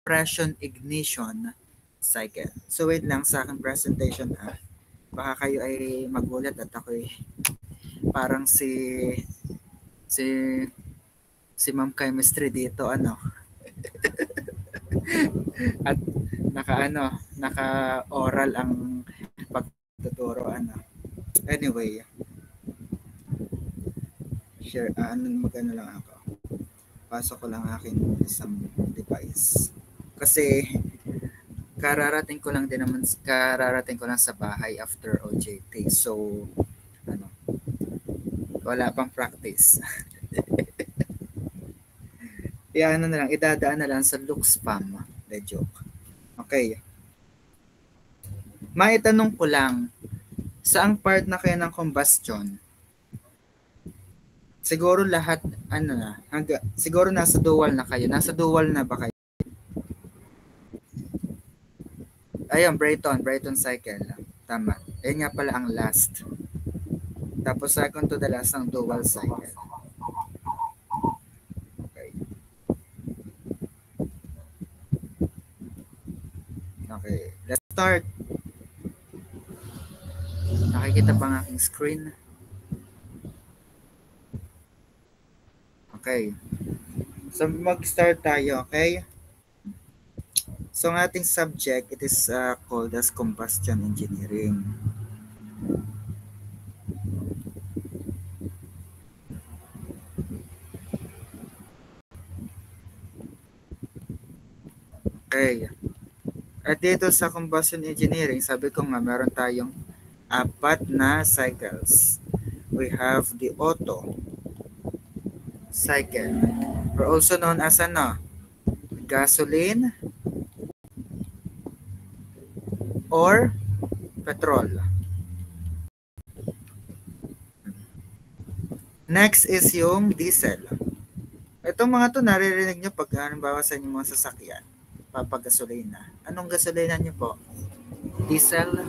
compression ignition cycle. So wait lang sa aking presentation baka kayo ay magulat at ako parang si Ma'am Chemistry dito at naka-oral ang pagtuturo Anyway, share magano lang ako. Pasok ko lang aking isang device. Kasi kararating ko lang sa bahay after OJT. So wala pang practice. Idadaan na lang sa look spam. The joke. Okay. Maitanong ko lang, saang part na kayo ng combustion? Siguro lahat, siguro nasa dual na kayo. Nasa dual na ba kayo? Ayun, Brayton cycle. Tama. Ayun nga pala ang last. Tapos second to the last ng dual cycle. Okay. Okay, let's start. Nakikita ba ang aking screen? Okay. So mag-start tayo, okay? So ang ating subject, it is called as combustion engineering. Okay. At dito sa combustion engineering, sabi ko nga meron tayong 4 na cycles. We have the Otto cycle, or also known as gasoline or petrol. Next is yung diesel. Itong mga to naririnig nyo pag halimbawa sa inyong mga sasakyan, papagasolina. Anong gasolina nyo po? Diesel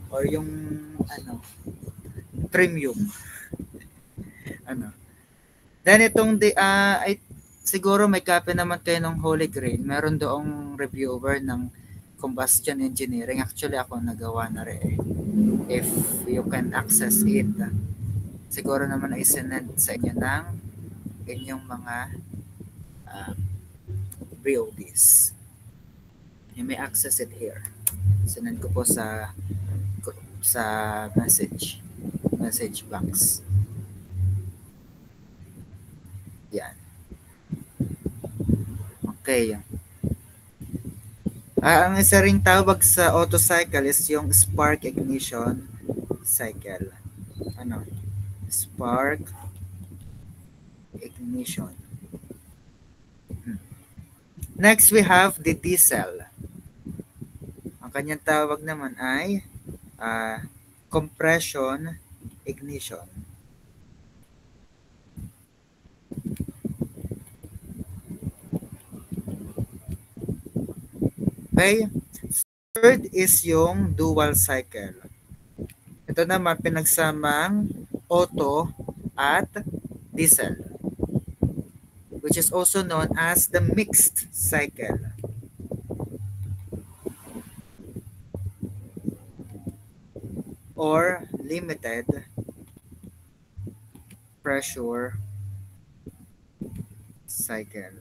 or yung premium? Then itong siguro may copy naman kayo ng Holy Grail. Meron doong reviewer ng combustion engineering. Actually ako nagawa na rin. If you can access it, siguro naman ay sinend sa inyo ng inyong mga VODs. You may access it here. Sinend ko po sa message box. Yan. Okay. Ang isa ring tawag sa auto cycle is yung spark ignition cycle. Spark ignition. Next, we have the diesel. Ang kanyang tawag naman ay compression ignition. Okay. Third is yung dual cycle. Ito naman pinagsamang auto at diesel, which is also known as the mixed cycle. Or limited pressure cycle.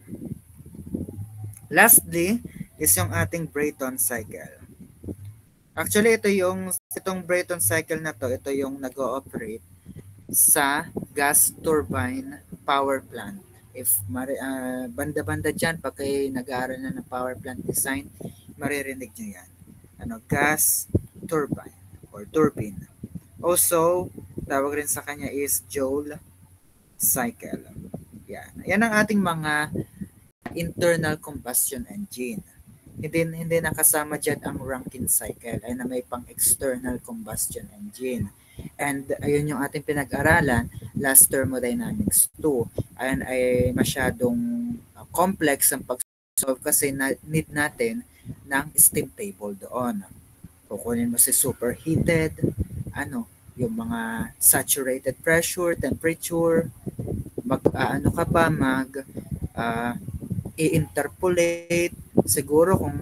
Lastly is yung ating Brayton cycle. Actually, itong Brayton cycle na to, ito yung nag-ooperate sa gas turbine power plant. If banda-banda dyan, pag kayo nag-aaral na ng power plant design, maririnig nyo yan. Gas turbine or turbine. Also, tawag rin sa kanya is Joule cycle. Yan. Yan ang ating mga internal combustion engine. Hindi nakasama dyan ang Rankine cycle ay na may pang external combustion engine. And ayun yung ating pinag-aralan last thermodynamics 2. Ayun ay masyadong complex ang pag-solve kasi need natin ng steam table doon. Kukunin mo si superheated, yung mga saturated pressure, temperature, i-interpolate. Siguro kung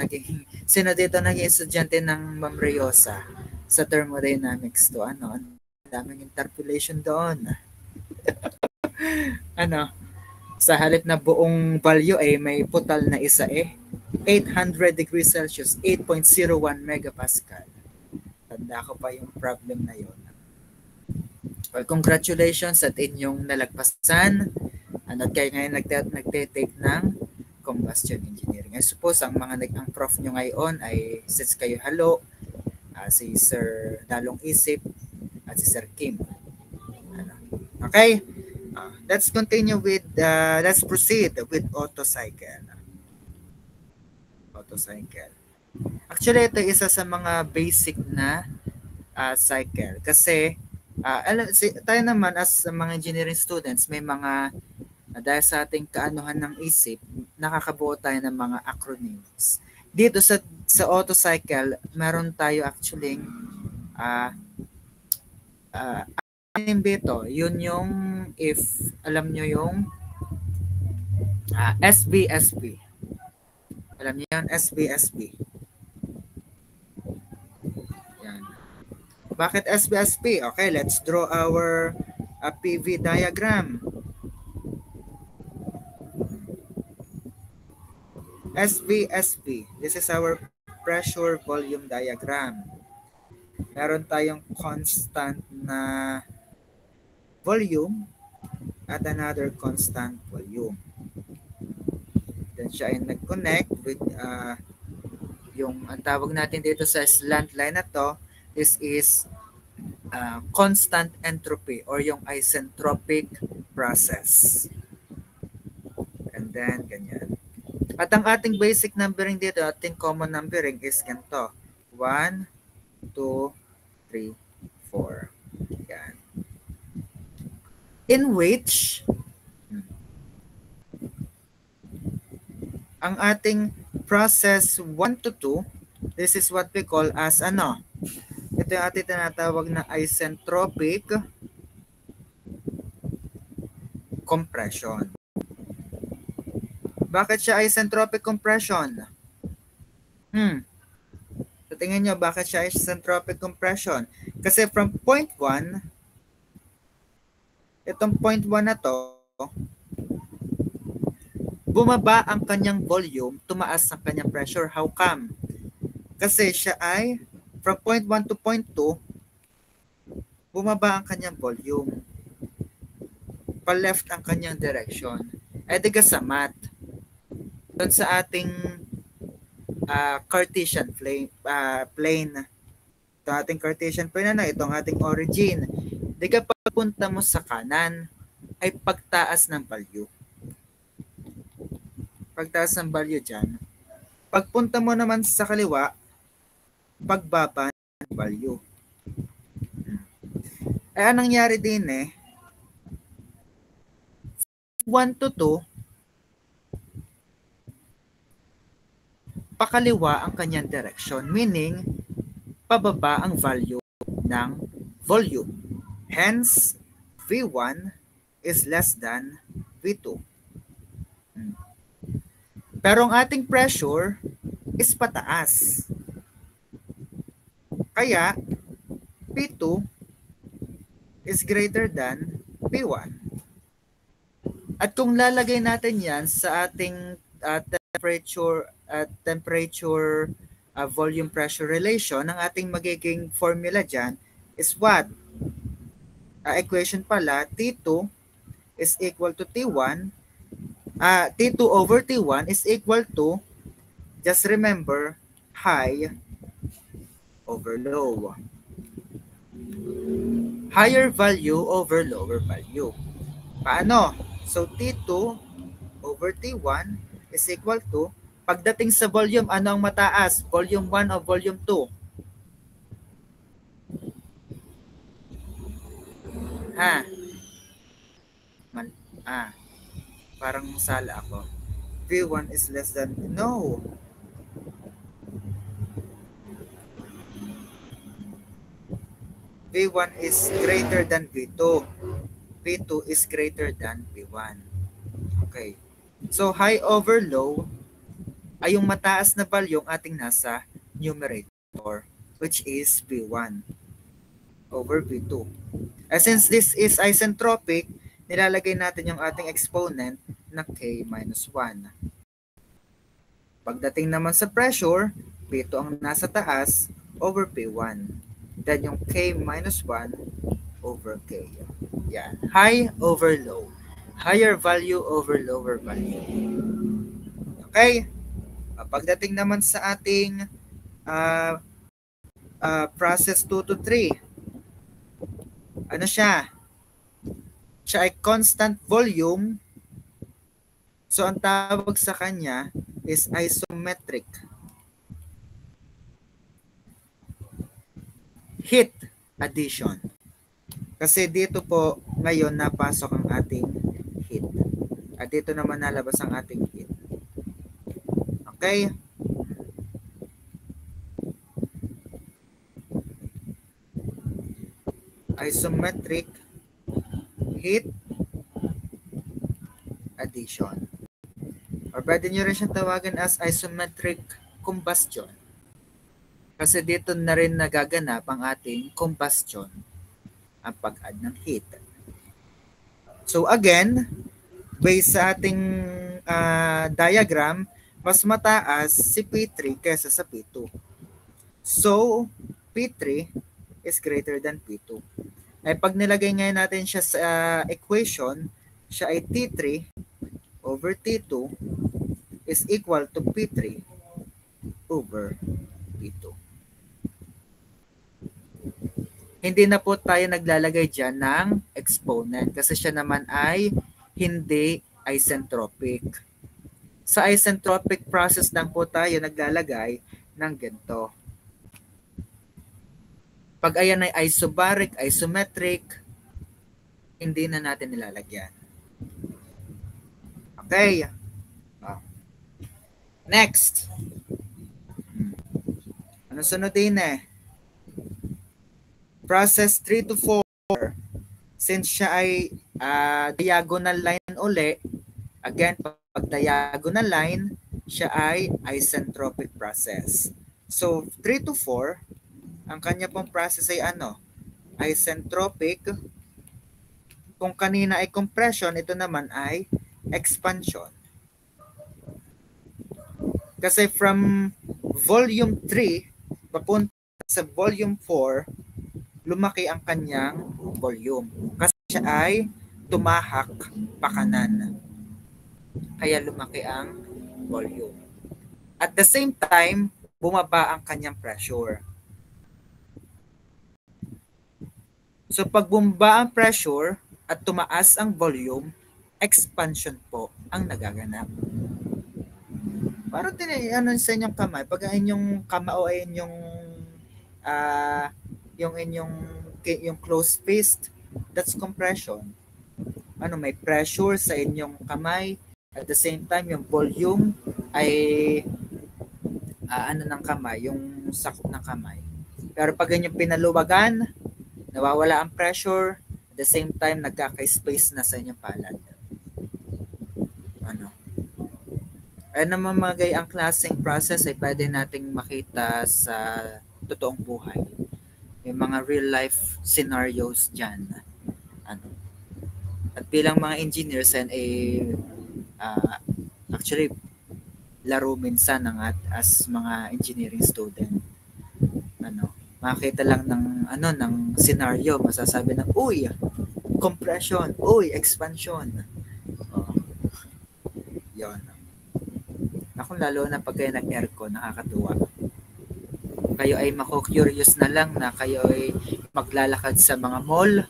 naging, sino dito naging estudyante ng Ma'am Riosa sa thermodynamics to, ano, ang daming interpolation doon. Ano, sa halip na buong value ay may putal na isa 800 degrees Celsius, 8.01 megapascal. Tanda ko pa yung problem na yun. Well, congratulations at inyong nalagpasan. Ano, kayo ngayon nagte-take ng combustion engineering. I suppose ang ang prof nyo ngayon ay, since kayo halo, si Sir Dalong Isip at si Sir Kim. Ano, okay? Let's continue with, let's proceed with auto cycle. Auto cycle. Actually, ito isa sa mga basic na cycle. Kasi, tayo naman as mga engineering students, may mga, dahil sa ating kaanuhan ng isip, nakakabuo tayo ng mga acronyms. Dito sa auto cycle, meron tayo actually acronym dito. Yun yung, if alam nyo yung SBSB. Alam niyo yun, SBSB. Yan. Bakit SBSB? Okay, let's draw our PV diagram. SBSB. This is our pressure volume diagram. Meron tayong constant na volume at another constant volume. Then siya ay nag-connect with yung ang tawag natin dito sa slant line na to, this is constant entropy or yung isentropic process. And then ganyan. At ang ating basic numbering dito, ating common numbering is ganito. 1, 2, 3, 4. Yan. In which, ang ating process 1 to 2, this is what we call as ano? Ito yung ating tinatawag na isentropic compression. Bakit siya isentropic compression? So tingnan nyo, bakit siya isentropic compression? Kasi from point 1, itong point 1 na to, bumaba ang kanyang volume, tumaas ang kanyang pressure. How come? Kasi siya ay, from point 1 to point 2, bumaba ang kanyang volume. Pa-left ang kanyang direction. Di ka sa math. Doon sa ating Cartesian plane, itong ating Cartesian plane, itong ating origin, di ka pagpunta mo sa kanan ay pagtaas ng value. Pagtaas ng value dyan. Pagpunta mo naman sa kaliwa, pagbaba ng value. Anong nangyari din 1 to 2, pakaliwa ang kanyang direction, meaning pababa ang value ng volume. Hence, V1 is less than V2. Pero ang ating pressure is pataas. Kaya, P2 is greater than P1. At kung lalagay natin yan sa ating temperature volume pressure relation, ang ating magiging formula dyan is what? Equation pala, T2 is equal to T1. T2 over T1 is equal to, just remember, high over low. Higher value over lower value. Paano? So T2 over T1 is equal to, pagdating sa volume, ano ang mataas? Volume 1 o volume 2? Parang sala ako. V1 is less than, no. V1 is greater than V2. V2 is greater than V1. Okay. So high over low ay yung mataas na value yung ating nasa numerator, which is V1 over V2. Since this is isentropic, nilalagay natin yung ating exponent na K minus 1. Pagdating naman sa pressure, P2 ang nasa taas over P1. Then yung K minus 1 over K. Yan. High over low. Higher value over lower value. Okay? Pagdating naman sa ating process 2 to 3, ano siya? Siya ay constant volume. So, ang tawag sa kanya is isometric heat addition. Kasi dito po ngayon napasok ang ating heat. At dito naman nalabas ang ating heat. Okay? Isometric heat addition. Or pwede nyo rin siyang tawagan as isometric combustion. Kasi dito na rin nagaganap ang ating combustion, ang pag-add ng heat. So again, based sa ating diagram, mas mataas si P3 kaysa sa P2. So, P3 is greater than P2. Ay pag nilagay ngayon natin siya sa equation, siya ay T3 over T2 is equal to P3 over P2. Hindi na po tayo naglalagay dyan ng exponent kasi siya naman ay hindi isentropic. Sa isentropic process lang po tayo naglalagay ng ganito. Pag ayan ay isobaric, isometric, hindi na natin nilalagyan. Okay. Next. Ano sunod din Process 3 to 4. Since siya ay diagonal line uli, again, pag diagonal line, siya ay isentropic process. So, 3 to 4, ang kanya pong process ay ano? Isentropic. Kung kanina ay compression, ito naman ay expansion. Kasi from volume 3 papunta sa volume 4, lumaki ang kanyang volume. Kasi siya ay tumahak pakanan. Kaya lumaki ang volume. At the same time, bumaba ang kanyang pressure. So pag bumaba ang pressure at tumaas ang volume, expansion po ang nagaganap. Parang ano sa inyong kamay, pag inyong kamao ay yung closed fist, that's compression. Ano, may pressure sa inyong kamay, at the same time yung volume ay ano ng kamay, yung sakop ng kamay. Pero pag inyong pinaluwagan, nawawala ang pressure, at the same time nagkaka-space na sa inyong palad. Ano? Namamagay ang klaseng process ay pwede nating makita sa totoong buhay. May mga real life scenarios dyan. Ano? At bilang mga engineers actually laro minsan as mga engineering student. Ano? Makita lang ng scenario, masasabi ng uy, compression, uy, expansion. Yon. Ako lalo na pag kayo nag-aircon, nakakatuwa. Kayo ay mako-curious na lang na kayo ay maglalakad sa mga mall,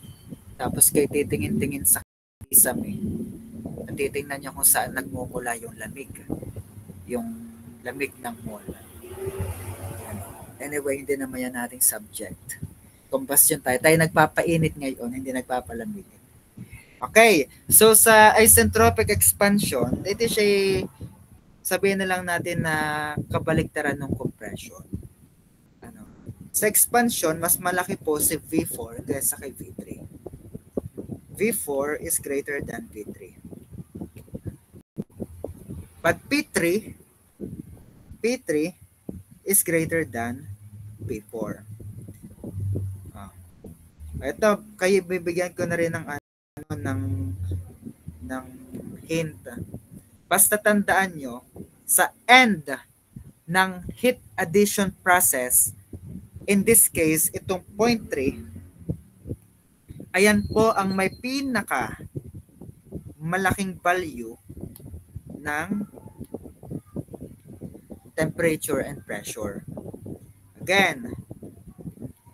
tapos kayo titingin-tingin sa kisame. At titingnan nyo kung saan nagmumula yung lamig. Yung lamig ng mall. Anyway, hindi naman yan ating subject. Combustion tayo. Tayo nagpapainit ngayon, hindi nagpapalamig. Okay, so sa isentropic expansion, ito siya sabihin na lang natin na kabaligtaran ng compression. Ano? Sa expansion, mas malaki po si V4 kaysa kay V3. V4 is greater than V3. But P3 is greater than P4. Ito, kayo bibigyan ko na rin ng ng hint. Basta tandaan nyo, sa end ng heat addition process, in this case, itong 0.3, ayan po ang may pinaka malaking value ng temperature and pressure. Again,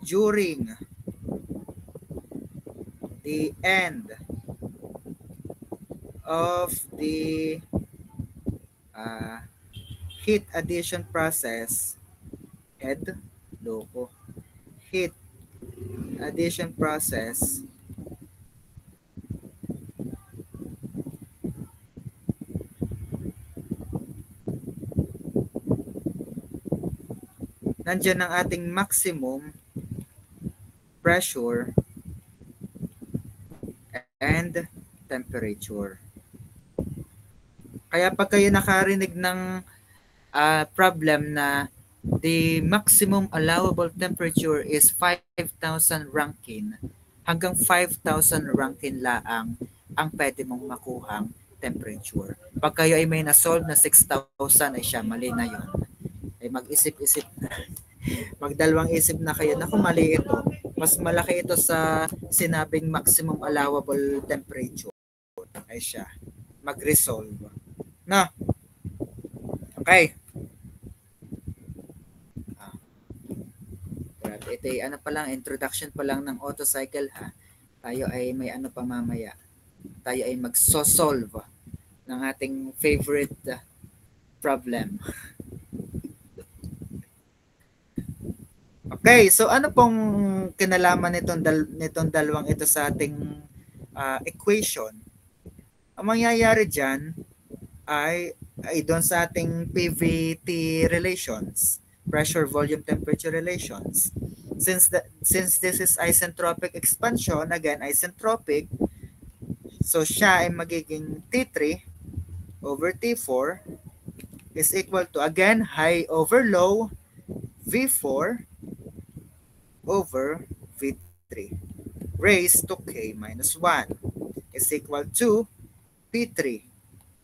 during the end of the heat addition process, heat addition process, nandiyan ang ating maximum pressure and temperature. Kaya pag kayo nakarinig ng problem na the maximum allowable temperature is 5,000 Rankine, hanggang 5,000 Rankine laang ang pwede mong makuhang temperature. Pag kayo ay may na-solve na 6,000, ay siya, mali na yun. Ay mag-isip-isip na. Magdalawang isip na kayo, naku, mali ito. Mas malaki ito sa sinabing maximum allowable temperature. Ay siya, mag-resolve. Na. Okay. Ito ay ano pa lang, introduction pa lang ng auto cycle ha. Tayo ay may ano pa mamaya. Tayo ay magso-solve ng ating favorite problem. Okay, so ano pong kinalaman nitong dalawang ito sa ating equation? Ang mangyayari diyan ay doon sa ating PVT relations, pressure, volume, temperature relations. Since this is isentropic expansion, again isentropic, so siya ay magiging T3 over T4 is equal to, again, high over low, V4 over V3 raised to K minus 1 is equal to P3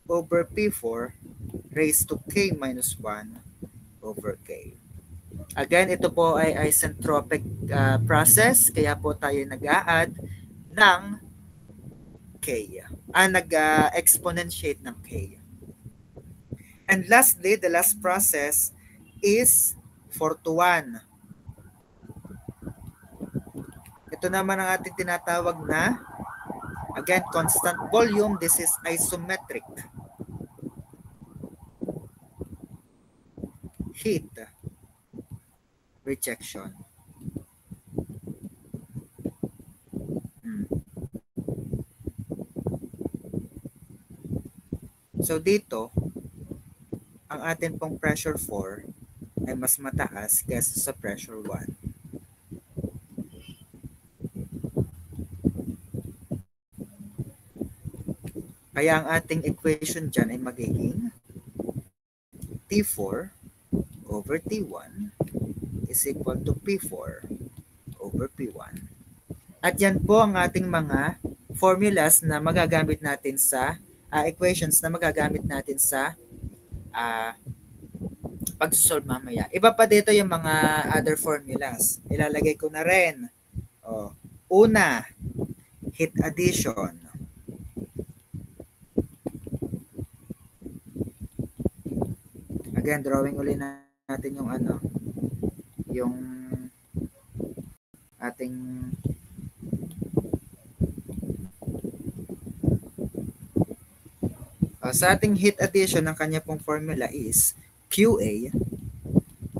over P4 raised to K minus 1 over K. Again, ito po ay isentropic process, kaya po tayo nag-a-add ng K. Nag-exponentiate ng K. And lastly, the last process is 4 to 1. Ito naman ang ating tinatawag na, again, constant volume. This is isometric heat rejection. So dito, ang atin pong pressure 4 ay mas mataas kaysa sa pressure 1. Kaya ang ating equation dyan ay magiging T4 over T1 is equal to P4 over P1. At yan po ang ating mga formulas na magagamit natin sa equations na magagamit natin sa pagsusolve mamaya. Iba pa dito yung mga other formulas. Ilalagay ko na rin. Una, heat addition. Again, drawing ulit natin yung yung ating sa ating heat addition, ang kanya pong formula is QA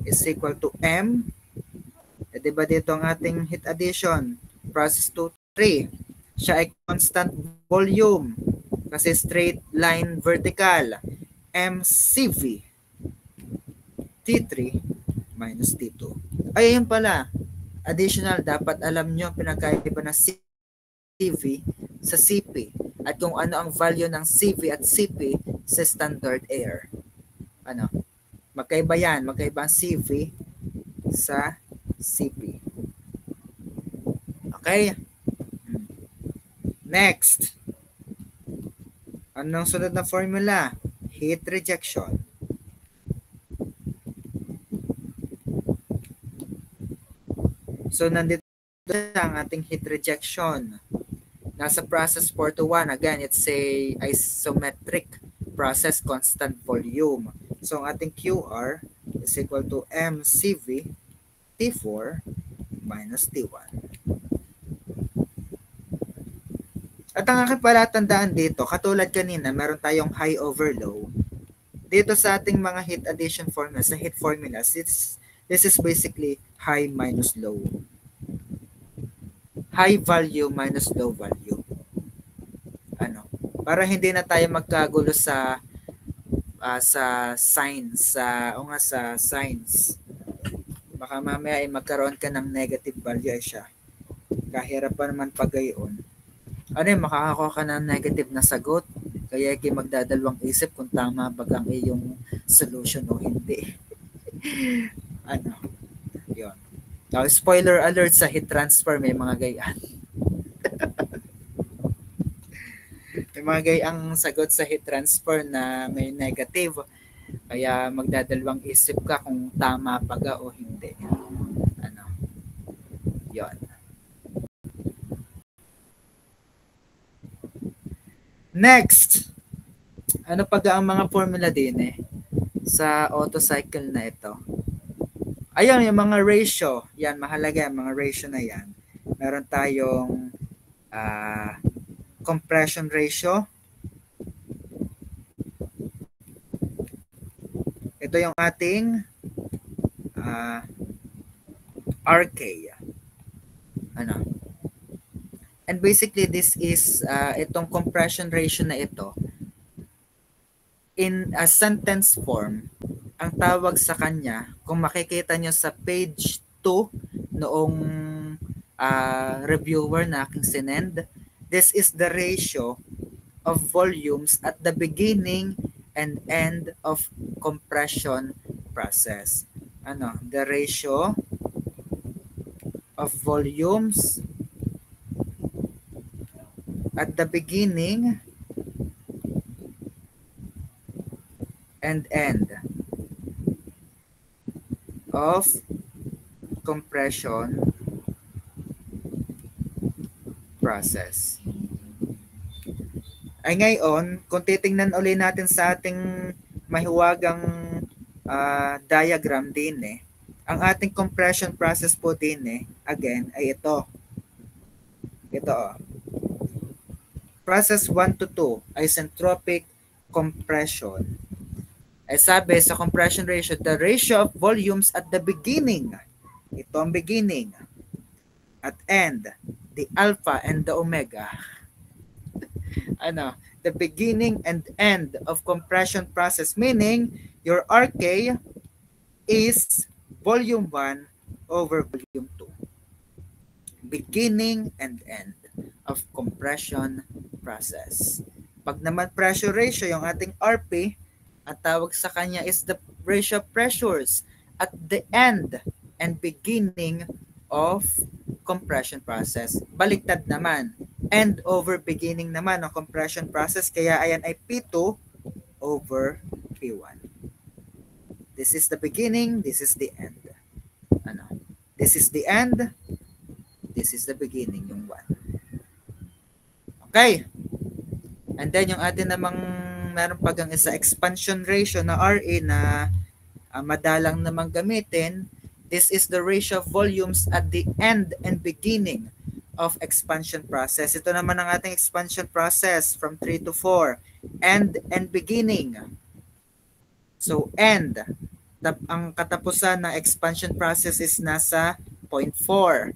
is equal to M. Diba dito ang ating heat addition? Process 2, 3. Siya ay constant volume kasi straight line vertical. MCV T3 minus T2. Ay, yun pala. Additional, dapat alam nyo pinagkaiba ng CV sa CP. At kung ano ang value ng CV at CP sa standard air. Ano? Magkaiba yan. Magkaiba ang CV sa CP. Okay? Next. Anong sunod na formula? Heat rejection. So, nandito ang ating heat rejection. Nasa process 4-1. Again, it's a isometric process, constant volume. So, ang ating QR is equal to mCV T4 minus T1. At ang aking palatandaan dito, katulad kanina, meron tayong high over low. Dito sa ating mga heat addition formula, sa heat formulas, this is basically high minus low. High value minus low value. Ano? Para hindi na tayo magkagulo sa signs, sa signs. Baka mamaya ay magkaroon ka ng negative value ay siya. Kahirap pa naman pagayon. Ano yung makakakuha ka ng negative na sagot, kaya kayo magdadalawang isip kung tama ba ang iyong solution o hindi. Ano, yun. Now, spoiler alert sa heat transfer, may mga gayaan. May mga gayang sagot sa heat transfer na may negative, kaya magdadalawang isip ka kung tama pa ga o hindi. Ano, yun. Next, ano pa ang mga formula din sa auto cycle na ito? Ayun, yung mga ratio. Yan, mahalaga yung mga ratio na yan. Meron tayong compression ratio. Ito yung ating RK. Ano? And basically, this is itong compression ratio na ito. In a sentence form, ang tawag sa kanya, kung makikita nyo sa page 2 noong reviewer na aking sinend, this is the ratio of volumes at the beginning and end of compression process. Ano? The ratio of volumes at the beginning and end of compression process. Ay ngayon, kung titingnan uli natin sa ating mahiwagang diagram din ang ating compression process po din again ay ito. Ito Process 1 to 2, isentropic compression. Ay sabi sa compression ratio, the ratio of volumes at the beginning, ito ang beginning, at end, the alpha and the omega. Ano, the beginning and end of compression process, meaning your RK is volume 1 over volume 2. Beginning and end of compression process. Pag naman pressure ratio, yung ating RP, ang tawag sa kanya is the ratio of pressures at the end and beginning of compression process. Baliktad naman. End over beginning naman ng compression process, kaya ayan ay P2 over P1. This is the beginning, this is the end. Ano? This is the end, this is the beginning, yung 1. Okay. And then yung atin namang meron pag ang isa expansion ratio na RA na madalang namang gamitin. This is the ratio of volumes at the end and beginning of expansion process. Ito naman ang ating expansion process from 3 to 4. End and beginning. So end. Ang katapusan ng expansion process is nasa 0.4.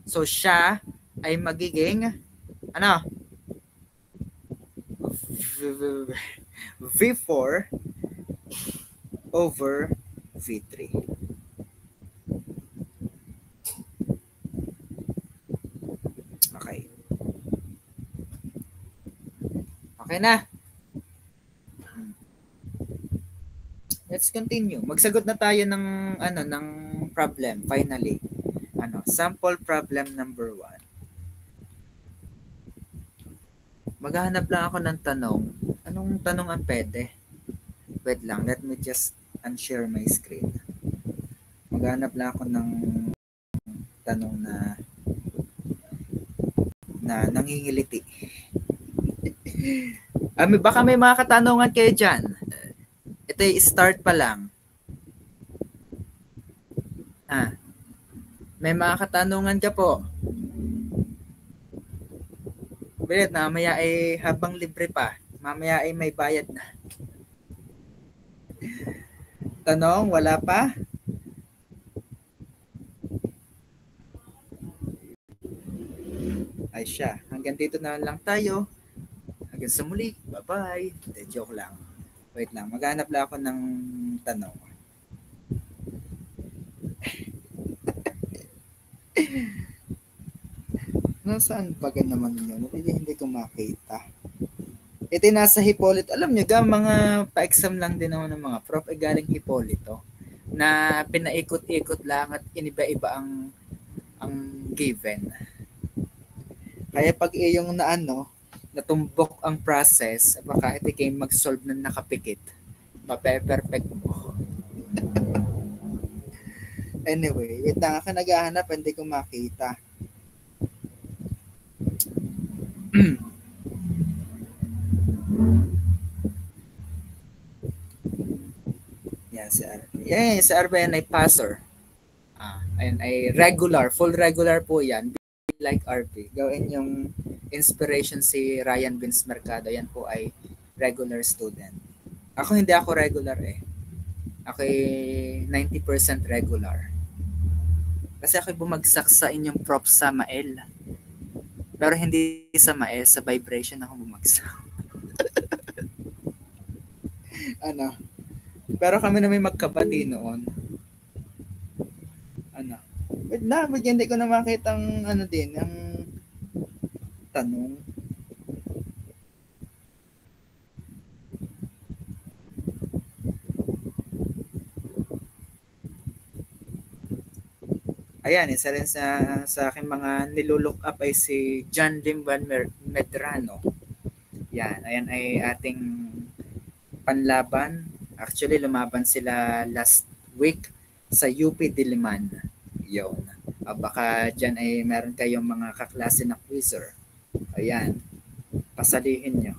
So siya ay magiging ano? V4 over V3. Okay. Okay na. let's continue. Magsagot na tayo ng ng problem finally. Sample problem number 1. Maghahanap lang ako ng tanong. Anong tanong ang pwede? Wait lang, let me just unshare my screen. Maghahanap lang ako ng tanong na nangingiliti. Baka may mga katanungan kayo dyan. Ito ay start pa lang. May mga katanungan ka po. Bilit, mamaya ay habang libre pa. Mamaya ay may bayad na. Tanong, wala pa? Ay siya. Hanggang dito na lang tayo. Hanggang sa muli. Bye-bye. Joke lang. Wait lang. Maghanap lang ako ng tanong. Nasaan pa naman yun? Hindi ko makita. Ito nasa Hippolyte. Alam nyo, mga pa-exam lang din naman ng mga prof. Galing Hippolyte na pinaikot-ikot lang at iniba-iba ang given. Kaya pag yung natumbok ang process, baka ito kayo mag-solve ng nakapikit. Mape-perfect mo. Anyway, wait lang ako naghahanap, hindi ko makita. Yan, si Arben ay passer. Ayun, ay regular, full regular po yan. Like RP. Gawin yung inspiration si Ryan Vince Mercado. Yan po ay regular student. Ako hindi ako regular eh. Ako ay 90% regular. Kasi ako bumagsak sa inyong prop sa Mael. Pero hindi sa Mael, sa vibration ako bumagsak. Pero kami na may magkabati noon. Wait na, hindi ko na makita ang ang tanong. Ayan, isa rin sa aking mga nilulook up ay si John Limban Medrano. Yan, ayan ay ating panlaban. Actually, lumaban sila last week sa UP Diliman. Yun. Baka dyan ay meron kayong mga kaklase na quizzer. Ayan. Pasalihin nyo.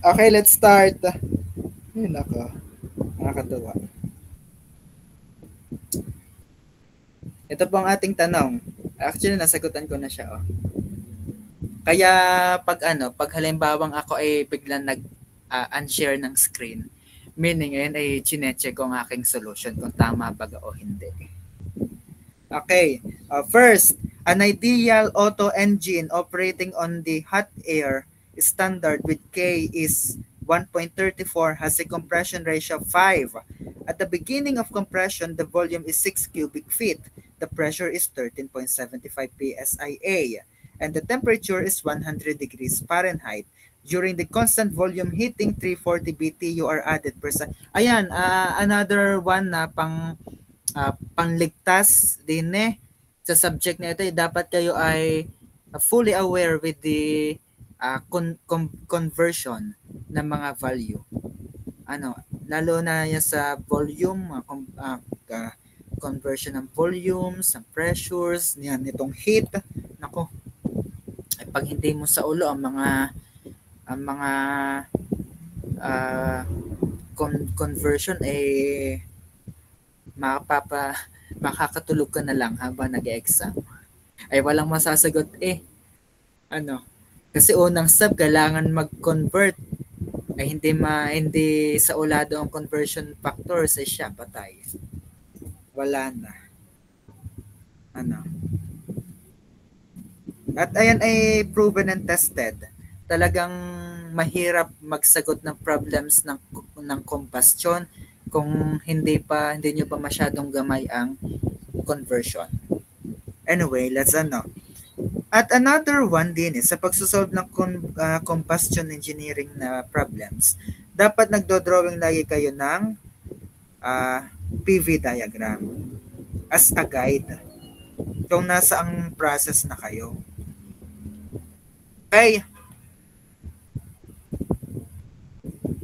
Okay, let's start. Ayun ako. Nakakatuwa. Ito po ang ating tanong. Actually, nasagutan ko na siya. Kaya pag halimbawang ako ay biglang unshare ng screen, meaning ayun ay chinecheck ko ang aking solution kung tama ba o hindi. Okay. First, an ideal auto engine operating on the hot air standard with K is 1.34 has a compression ratio of 5. At the beginning of compression, the volume is 6 cubic feet. The pressure is 13.75 psia. And the temperature is 100 degrees Fahrenheit. During the constant volume heating, 340 BTU are added per second. Ayan, another one na pangligtas din sa subject na ito. Dapat kayo ay fully aware with the conversion ng mga value. Lalo na yan sa volume, conversion ng volumes, ng pressures, yan, itong heat. Nako, pag hindi mo sa ulo ang mga conversion makakatulog ka na lang habang nag-exam. Ay walang masasagot kasi unang step kailangan mag-convert. Ay hindi sa ulado ang conversion factor sa siya patay. Wala na. At ayan ay proven and tested. Talagang mahirap magsagot ng problems ng combustion kung hindi nyo pa masyadong gamay ang conversion. Anyway, let's At another one din sa pagsosolve ng combustion engineering na problems, dapat nagdo-drawing lagi kayo ng PV diagram as a guide kung nasa ang process na kayo. Okay?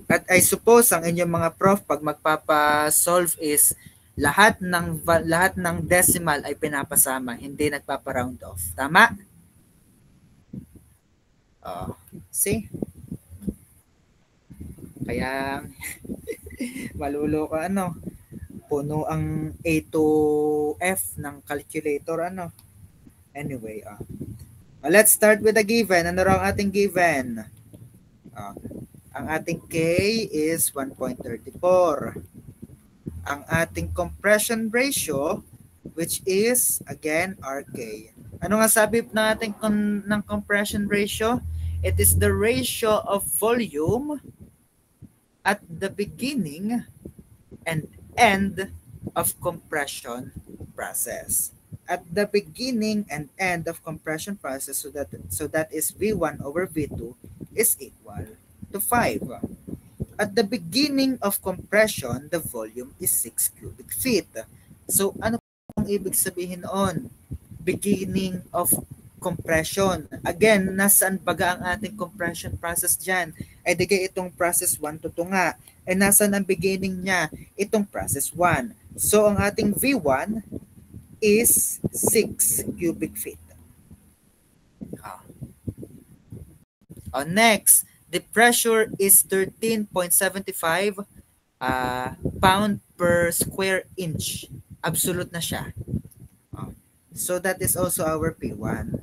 At I suppose ang inyong mga prof pag magpapa-solve is lahat ng decimal ay pinapasama, hindi nagpapa-round off. Tama? See? Kaya malulo ka puno ang A to F ng calculator Anyway, let's start with the given. Ano raw ang ating given? Ang ating K is 1.34. Ang ating compression ratio, which is, again, RK. Ano nga sabi natin ng compression ratio? It is the ratio of volume at the beginning and end of compression process. At the beginning and end of compression process, so that is V1 over V2 is equal to 5. At the beginning of compression, the volume is 6 cubic feet. So ano pong ibig sabihin noon? Beginning of compression. Again, nasaan baga ang ating compression process dyan? Ay digay itong process 1 to 2 nga. Ay nasaan ang beginning niya? Itong process 1. So ang ating V1 is 6 cubic feet. Next, the pressure is 13.75 pound per square inch. Absolute na siya. So that is also our P1.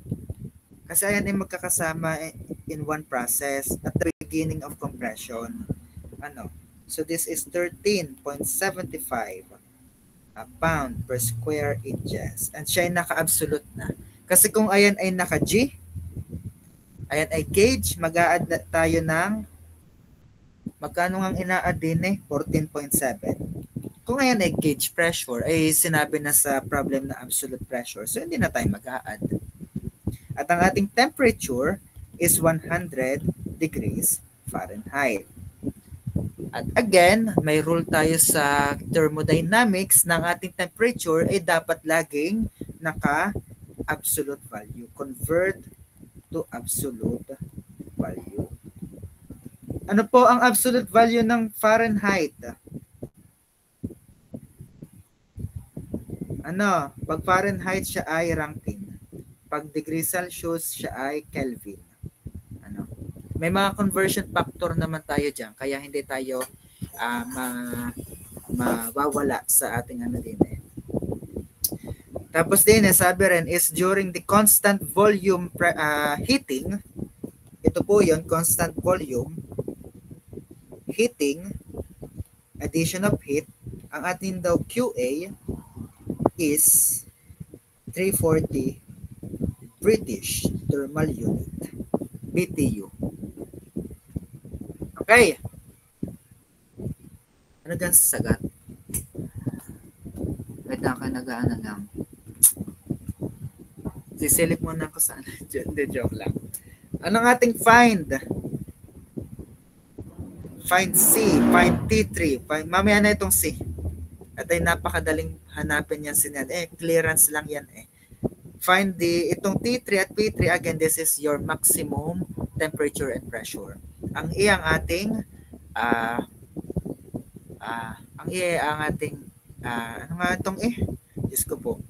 Kasi ayan ay magkakasama in one process at the beginning of compression. So this is 13.75 pound per square inches. And siya ay naka-absolute na. Kasi kung ayan ay naka-G, ayan ay gauge, mag-a-add tayo ng magkano ang ina-add din 14.7. Kung ayan ay gauge pressure, ay sinabi na sa problem na absolute pressure. So hindi na tayo mag-a-add. At ang ating temperature is 100 degrees Fahrenheit. At again, may rule tayo sa thermodynamics ng ating temperature ay dapat laging naka-absolute value. Convert to absolute value. Ano po ang absolute value ng Fahrenheit? Pag Fahrenheit siya ay Rankine. Pag degree Celsius siya ay Kelvin. May mga conversion factor naman tayo diyan, kaya hindi tayo mawawala sa ating din Tapos din, sabi rin is during the constant volume heating, ito po yun, constant volume heating, addition of heat, ang ating daw QA is 340 British thermal unit, BTU. Okay. Ano gan sa sagat? Wala ka nag-aano lang. Sisilip muna ako sana. Hindi, joke lang. Anong ating find? Find C, find T3. Mamaya na itong C. At ay napakadaling hanapin yan sinad. Clearance lang yan Find itong T3 at P3. Again, this is your maximum temperature and pressure. Ang E ang ating ano nga itong Diyos ko po.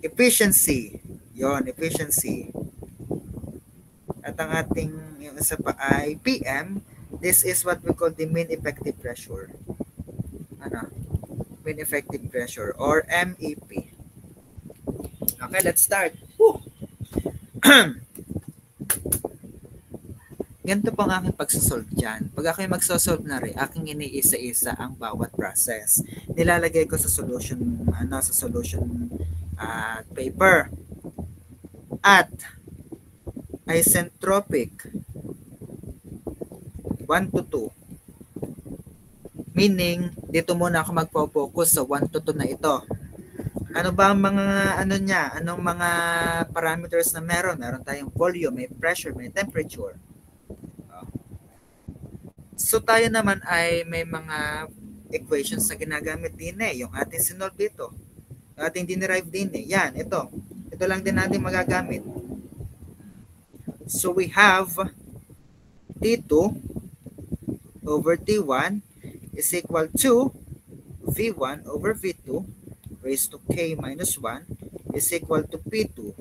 Efficiency. Yon, efficiency. At ang ating yung isa pa ay PM. This is what we call the mean effective pressure. Mean effective pressure or MEP. Okay, let's start. Ganito po ang aking pagsasolve dyan. Pag ako'y magsasolve na rin, aking iniisa-isa ang bawat process. Nilalagay ko sa solution, sa solution paper. At isentropic 1 to 2. Meaning, dito muna ako magpo-focus sa 1 to 2 na ito. Ano ba ang mga anong mga parameters na meron? Meron tayong volume, may pressure, may temperature. So tayo naman ay may mga equations na ginagamit din yung ating sinolve dito. Yung ating dinerive din Yan, ito. Ito lang din natin magagamit. So we have T2 over T1 is equal to V1 over V2 raised to K minus 1 is equal to P2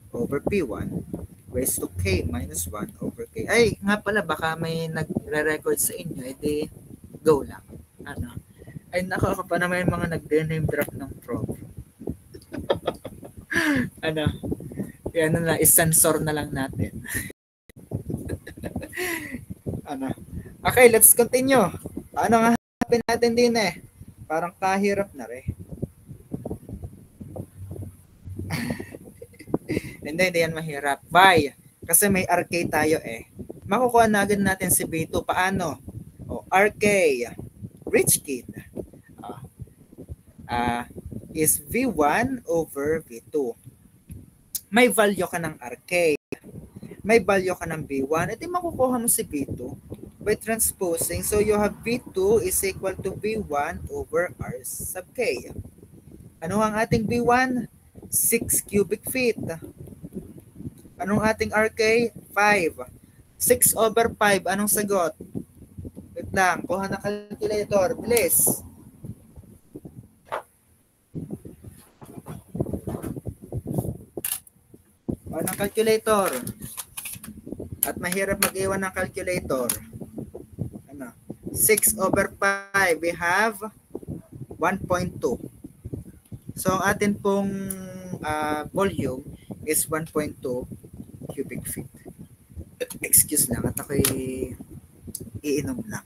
over P1 raised to K minus 1 over K. Ay, nga pala, baka may nagre-record sa inyo, edi go lang. Ano? Ay, nako, ako pa naman yung mga nag-name drop ng prof. Ano? Yan na lang, isensor na lang natin. Ano? Okay, let's continue. Paano nga hanapin natin din Parang kahirap na rin. Hindi yan mahirap. Bye. Kasi may RK tayo Makukuha na agad natin si B2. Paano? RK, rich kid, is V1 over V2. May value ka ng RK. May value ka ng B1. Ito makukuha mo si B2 by transposing. So you have B2 is equal to B1 over R sub K. Ano ang ating B1? 6 cubic feet. Anong ating RK? 5. 6 over 5. Anong sagot? Wait lang. Kuha na calculator. Bilis. Kuha ng calculator. At mahirap mag-iwan ng calculator. 6 over 5. We have 1.2. So, ang atin pong volume is 1.2 cubic feet. Excuse lang at ako'y iinom lang.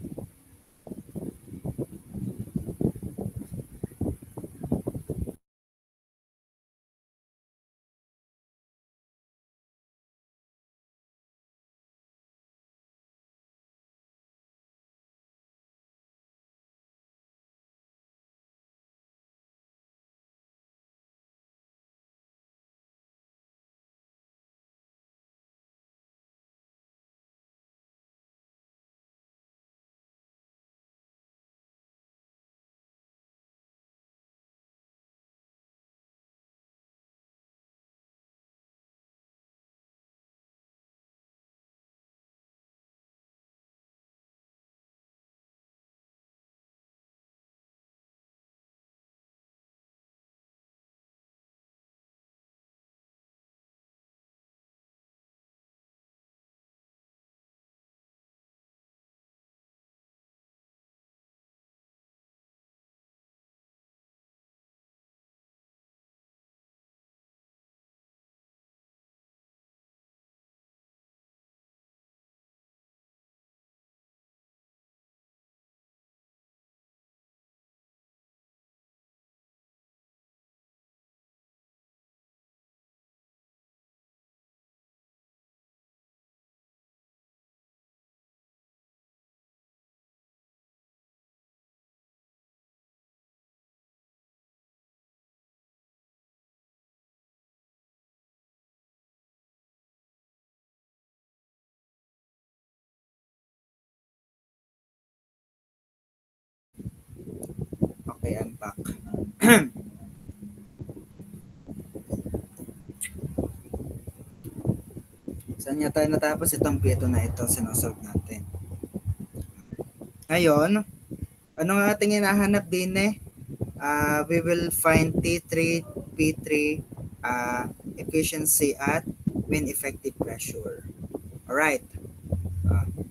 Okay, I'm back. Saan niya tayo natapos itong B2 na ito sinasolve natin? Ngayon, ano nga ating hinahanap din we will find T3, P3 efficiency at mean effective pressure. Alright.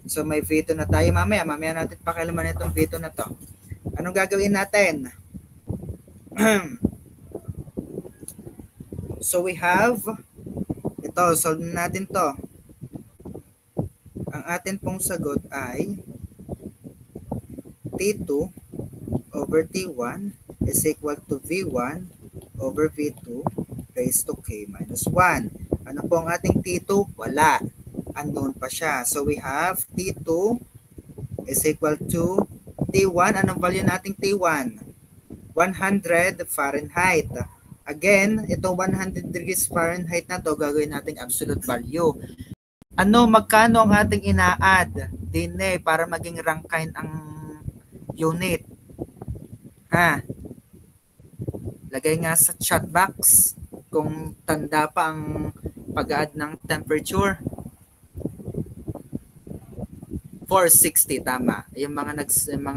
So may V2 na tayo mamaya. Mamaya natin pakialaman itong V2 na to. Anong gagawin natin? So we have ito, solve natin to. Ang atin pong sagot ay T2 over T1 is equal to V1 over V2 raised to K minus 1. Ano po ang ating T2? Wala. Unknown pa siya. So we have T2 is equal to T1. Anong value nating T1? 100 Fahrenheit. Again, ito 100 degrees Fahrenheit na to, gagawin nating absolute value. Magkano ang ating ina-add? din para maging rankine ang unit. Ha? Lagay nga sa chat box kung tanda pa ang pag-add ng temperature. 460 tama. Yung mga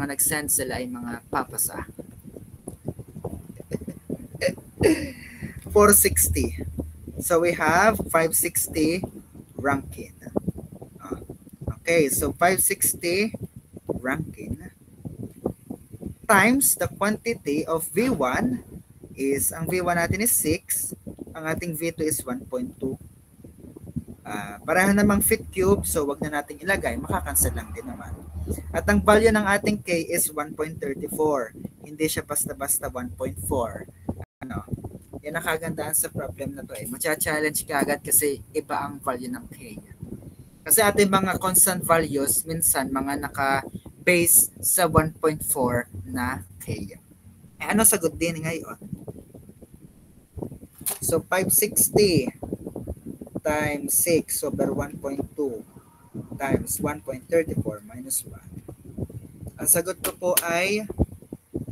nag-send sila ay mga papasa. 460. So we have 560 Rankine. Okay, so 560 Rankine times the quantity of V1 is, ang V1 natin is 6, ang ating V2 is 1.2. Pareho namang feet cube, so wag na natin ilagay, makakancel lang din naman. At ang value ng ating K is 1.34. Hindi siya basta-basta 1.4. Ano? Yan ang kagandahan sa problem na to eh. Macha-challenge ka agad kasi iba ang value ng K. Kasi ating mga constant values, minsan mga naka-base sa 1.4 na K. Ano sagot din ngayon? So 560 times 6 over 1.2 times 1.34 minus 1. Ang sagot ko po ay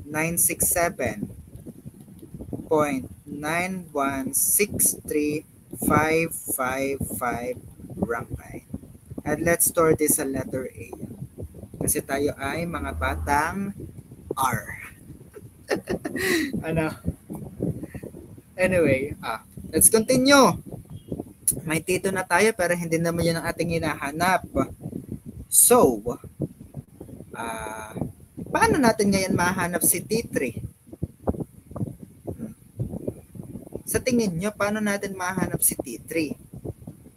967.9163555 Rankine. And let's store this sa letter A. Kasi tayo ay mga batang R. Ano? Anyway, let's continue. May T2 na tayo pero hindi naman yun ang ating hinahanap. So, paano natin ngayon mahanap si T3? Sa tingin nyo, paano natin mahanap si T3?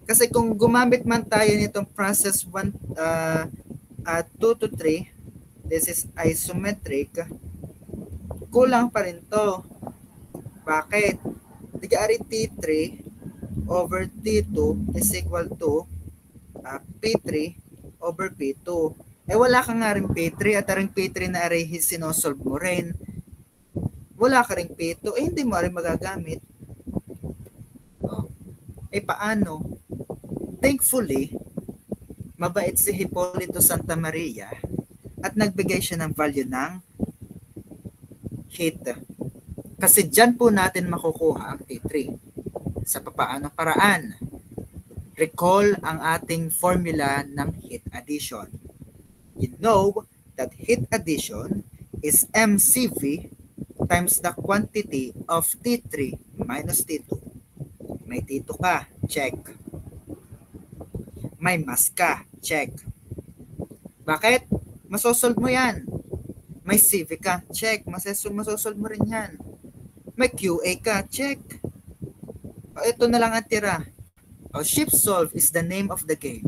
Kasi kung gumamit man tayo nitong process 2 to 3, this is isometric, kulang pa rin to. Bakit? Digari T3 over T2 is equal to P3 over P2. Eh wala ka nga rin P3 at rin P3 na array sinosolve mo rin. Wala ka rin P2, hindi mo rin magagamit. Eh paano? Thankfully, mabait si Hipolito Santa Maria at nagbigay siya ng value ng heat. Kasi dyan po natin makukuha ang T3. Sa papaanong paraan? Recall ang ating formula ng heat addition. You know that heat addition is mCv times the quantity of T3 minus T2. May T2 ka, check. May mass ka, check. Bakit? Masosolve mo yan. May CV ka, check. Masosolve mo rin yan. May QA ka, check. Ito na lang ang tira. Shift solve is the name of the game.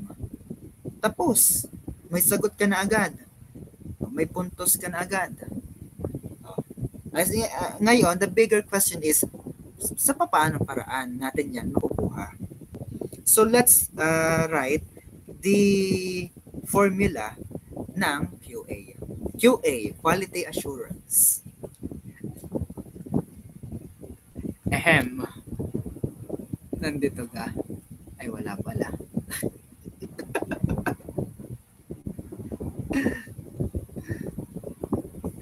Tapos, may sagot ka na agad. May puntos ka na agad. Ngayon, the bigger question is, sa papaanong paraan natin yan makukuha? So let's write the formula ng QA. QA, Quality Assurance. Nandito ka? Ay, wala pala.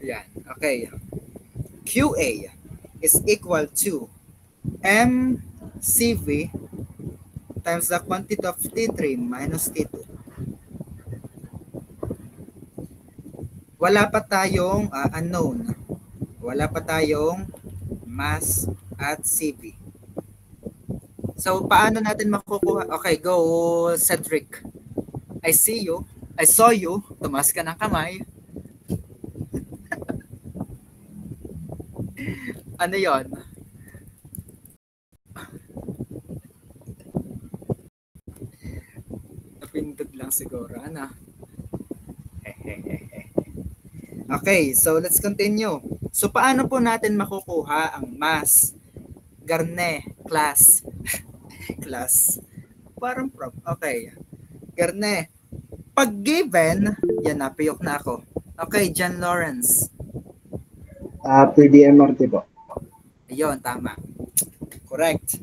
Yan, okay. QA is equal to mCv times the quantity of T3 minus T2. Wala pa tayong unknown. Wala pa tayong mass at CV. So, paano natin makukuha? Okay, go, Cedric. I see you. I saw you. Tumas ka ng kamay. Ano yon? Napindot lang siguro. Ano? Okay, so let's continue. So, paano po natin makukuha ang mass? Garne, class. Class. Parang prof. Okay. Garne. Pag given, yan na, piyok na ako. Okay, John Lawrence. PDMRT po. Ayun, tama. Correct.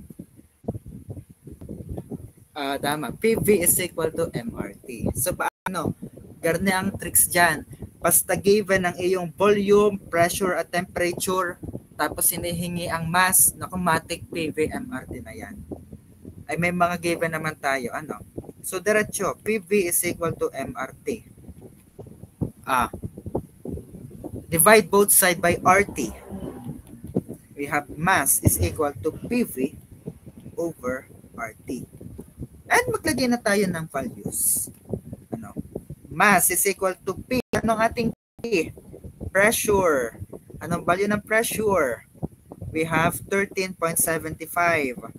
Tama. PV is equal to MRT. So, paano? Garne ang tricks dyan. Basta given ang iyong volume, pressure at temperature, tapos hinihingi ang mass, naku, matik PV, MRT na yan. Ay may mga given naman tayo. Ano? So diretso, PV is equal to MRT. Divide both side by RT. We have mass is equal to PV over RT. And maglagay na tayo ng values. Ano? Mass is equal to P. Anong ating P? Pressure. Anong value ng pressure? We have 13.75.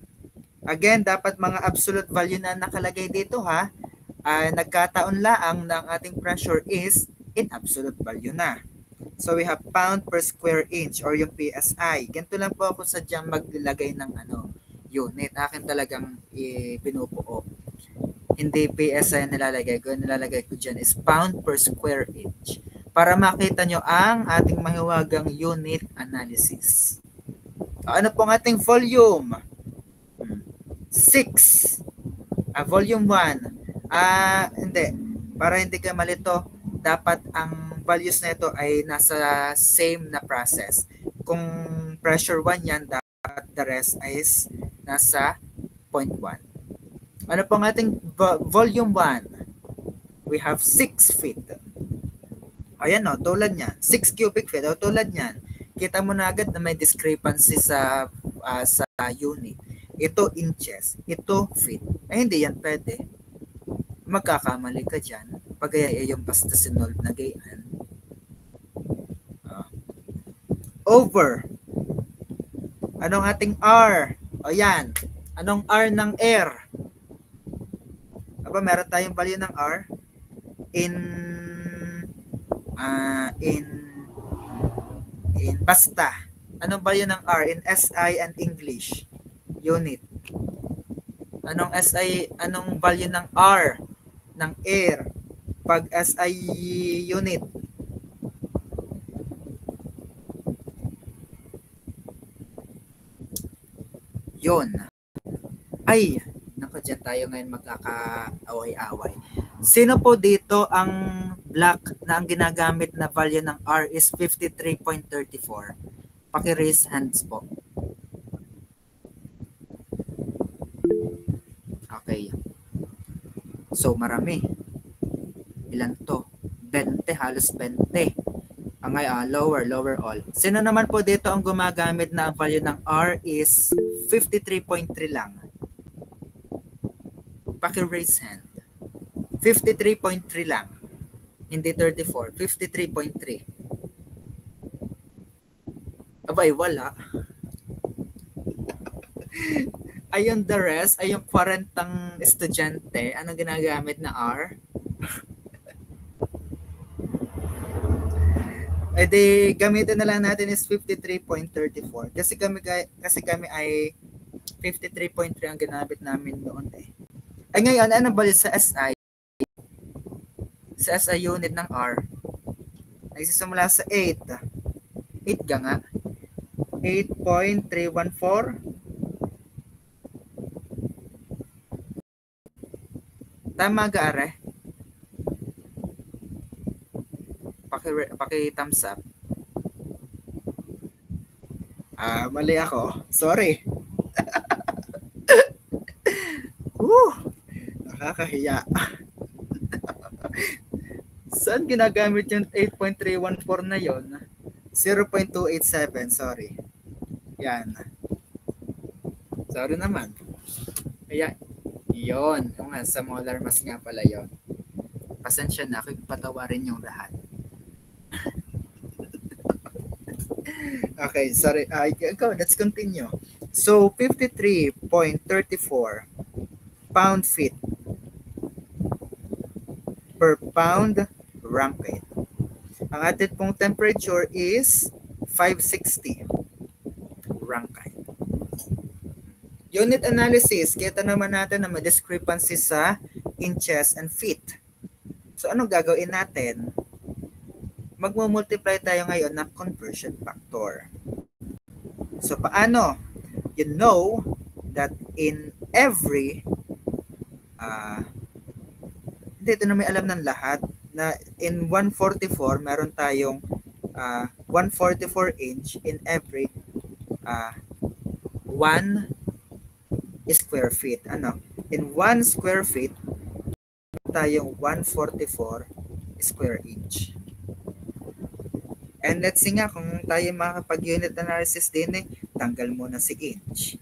Again, dapat mga absolute value na nakalagay dito ha. Nagkataon laang na ang ating pressure is in absolute value na. So we have pound per square inch or yung PSI. Ganito lang po ako sadyang maglagay ng unit. Akin talagang pinupuo. Hindi PSI nilalagay ko. Nilalagay ko dyan is pound per square inch. Para makita nyo ang ating mahiwagang unit analysis. Ano pong ating volume? 6. Volume 1. Hindi. Para hindi kayo malito, dapat ang values na ito ay nasa same na process. Kung pressure 1 yan, dapat the rest is nasa 0.1. Ano pong ating volume 1? We have 6 feet. Ayan o, tulad niyan. 6 cubic feet. O, tulad niyan. Kita mo na agad na may discrepancy sa unit. Ito inches. Ito feet. Ay, hindi yan pwede. Magkakamali ka dyan. Pag yung basta sinolve na gayan. Over. Anong ating R? O yan. Anong R ng air? Aba, meron tayong value ng R in basta. Anong value ng R in SI and English? Unit. Anong SI, anong value ng R ng air pag SI unit? Yun. Ay, naku, dyan tayo ngayon magkakaaway-away. Sino po dito ang black na ang ginagamit na value ng R is 53.34? Paki-raise hands po. Okay. So, marami. Ilan to? 20, halos 20. Lower all. Sino naman po dito ang gumagamit na ang value ng R is 53.3 lang? Paki-raise hand. 53.3 lang. Hindi 34. 53.3. Abay, wala. Ayun the rest, ay yung 40 estudyante, anong ginagamit na R? Eh di, gamitin na lang natin is 53.34. Kasi kami ay 53.3 ang ginamit namin noon eh. Ay ngayon, ano ba sa SI? Sa SI unit ng R, nagsisimula sa 8. 8 ka nga. 8.314. Tama ga, are? Paki-thumbs up. Mali ako. Sorry. Nakakahiya. Saan ginagamit yung 8.314 na yon? 0.287, sorry. Yan. Sorry naman. Ayan. Yon. Sa molar mass nga pala yon. Pasensya na, patawarin yung lahat. Okay, sorry. Let's continue. So, 53.34 pound-feet per pound Rankine. Ang atin pong temperature is 560 Rankine. Unit analysis, kita naman natin na may discrepancy sa inches and feet. So, anong gagawin natin? Magmumultiply tayo ngayon ng conversion factor. So, paano? You know that in every, dito na may alam ng lahat, na in 144 meron tayong 144 inch in every 1 square feet. Ano? In 1 square feet tayong 144 square inch. And let's see nga kung tayo makapag-unit analysis din tanggal muna si inch.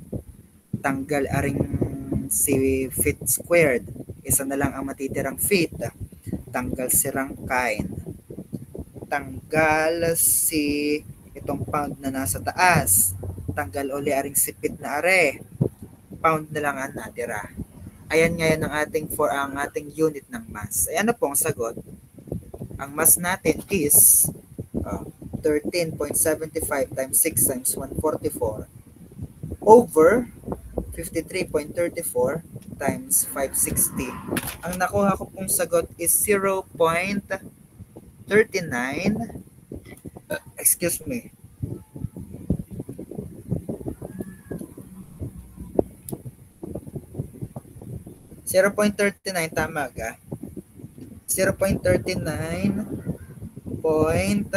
Tanggal aring si feet squared. Isa na lang ang matitirang feet. Tanggal si rangkain. Tanggal si itong pound na nasa taas. Tanggal uli aring si feet na are. Pound na lang ang natira. Ayan ngayon ang ating unit ng mass. Ayan na po ang sagot. Ang mass natin is 13.75 times 6 times 144 over 53.34 times 560. Ang nakuha ko pong sagot is 0.39 excuse me. .39 tama ka? 0.39 point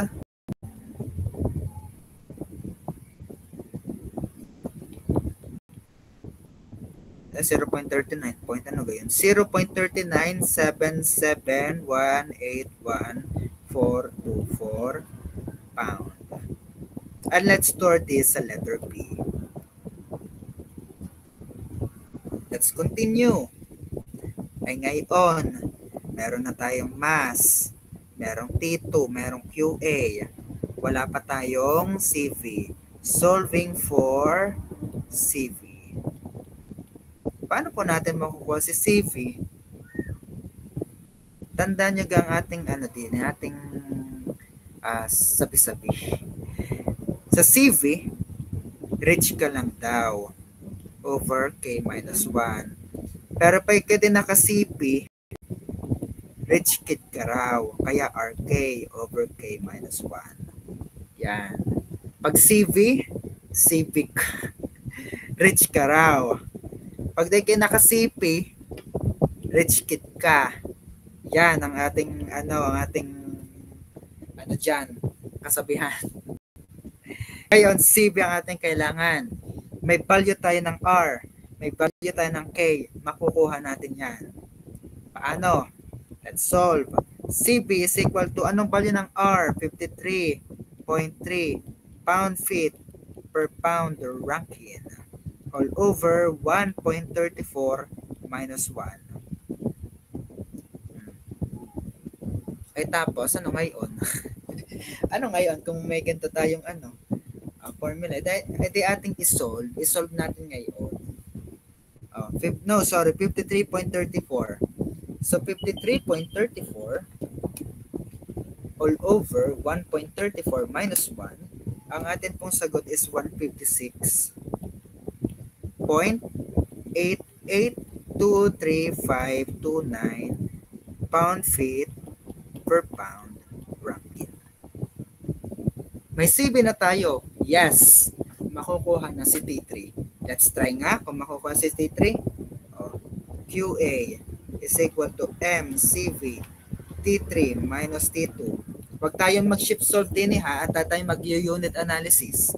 0.39 point ano ba yun? 0.3977181.424 pound. And let's store this sa letter B. Let's continue. Ay ngayon, meron na tayong mass, merong T2, merong QA, wala pa tayong CV. Solving for CV. Paano po natin makukuha si CV? Tandaan nyo ang ating ating sabi-sabi. Sa CV, rich ka lang daw over K minus 1. Pero pag ka din naka-CP, rich kid ka raw. Kaya RK over K minus 1. Yan. Pag CV, civic. Rich ka raw. Pag di kayo naka-CP, rich kid ka. Yan ang ating dyan, kasabihan. Ngayon, CV ang ating kailangan. May value tayo ng R. May value tayo ng K. Makukuha natin yan. Paano? Let's solve. CB is equal to anong value ng R? 53.3 pound feet per pound Rankine. All over 1.34 minus 1. Ay tapos, ano ngayon? Ano ngayon kung may ganito tayong formula? Edi ating isolve. Isolve natin ngayon. 53.34. So 53.34 all over 1.34 minus 1. Ang atin pong sagot is 156.882359 pound feet per pound Rankine. May CB na tayo. Yes. Makukuha na si T3. Let's try nga kung makukuha si T3. QA is equal to MCV T3 minus T2. Huwag tayong mag-shift solve din at tayong mag-unit analysis.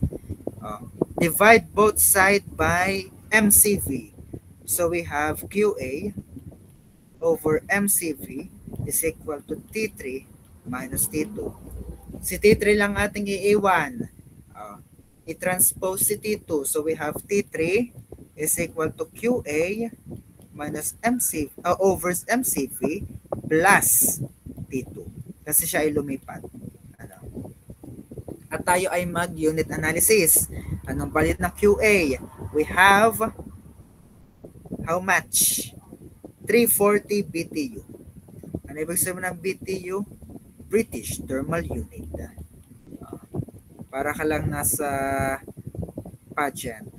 Divide both side by MCV. So we have QA over MCV is equal to T3 minus T2. Si T3 lang ating iiwan. I-transpose si T2. So we have T3 is equal to QA minus MC over MCV plus T2. Kasi siya ay lumipat. At tayo ay mag-unit analysis. Anong balit ng QA? We have how much? 340 BTU. Ano ibig sabihin ng BTU? British Thermal Unit. Para ka lang nasa pageant.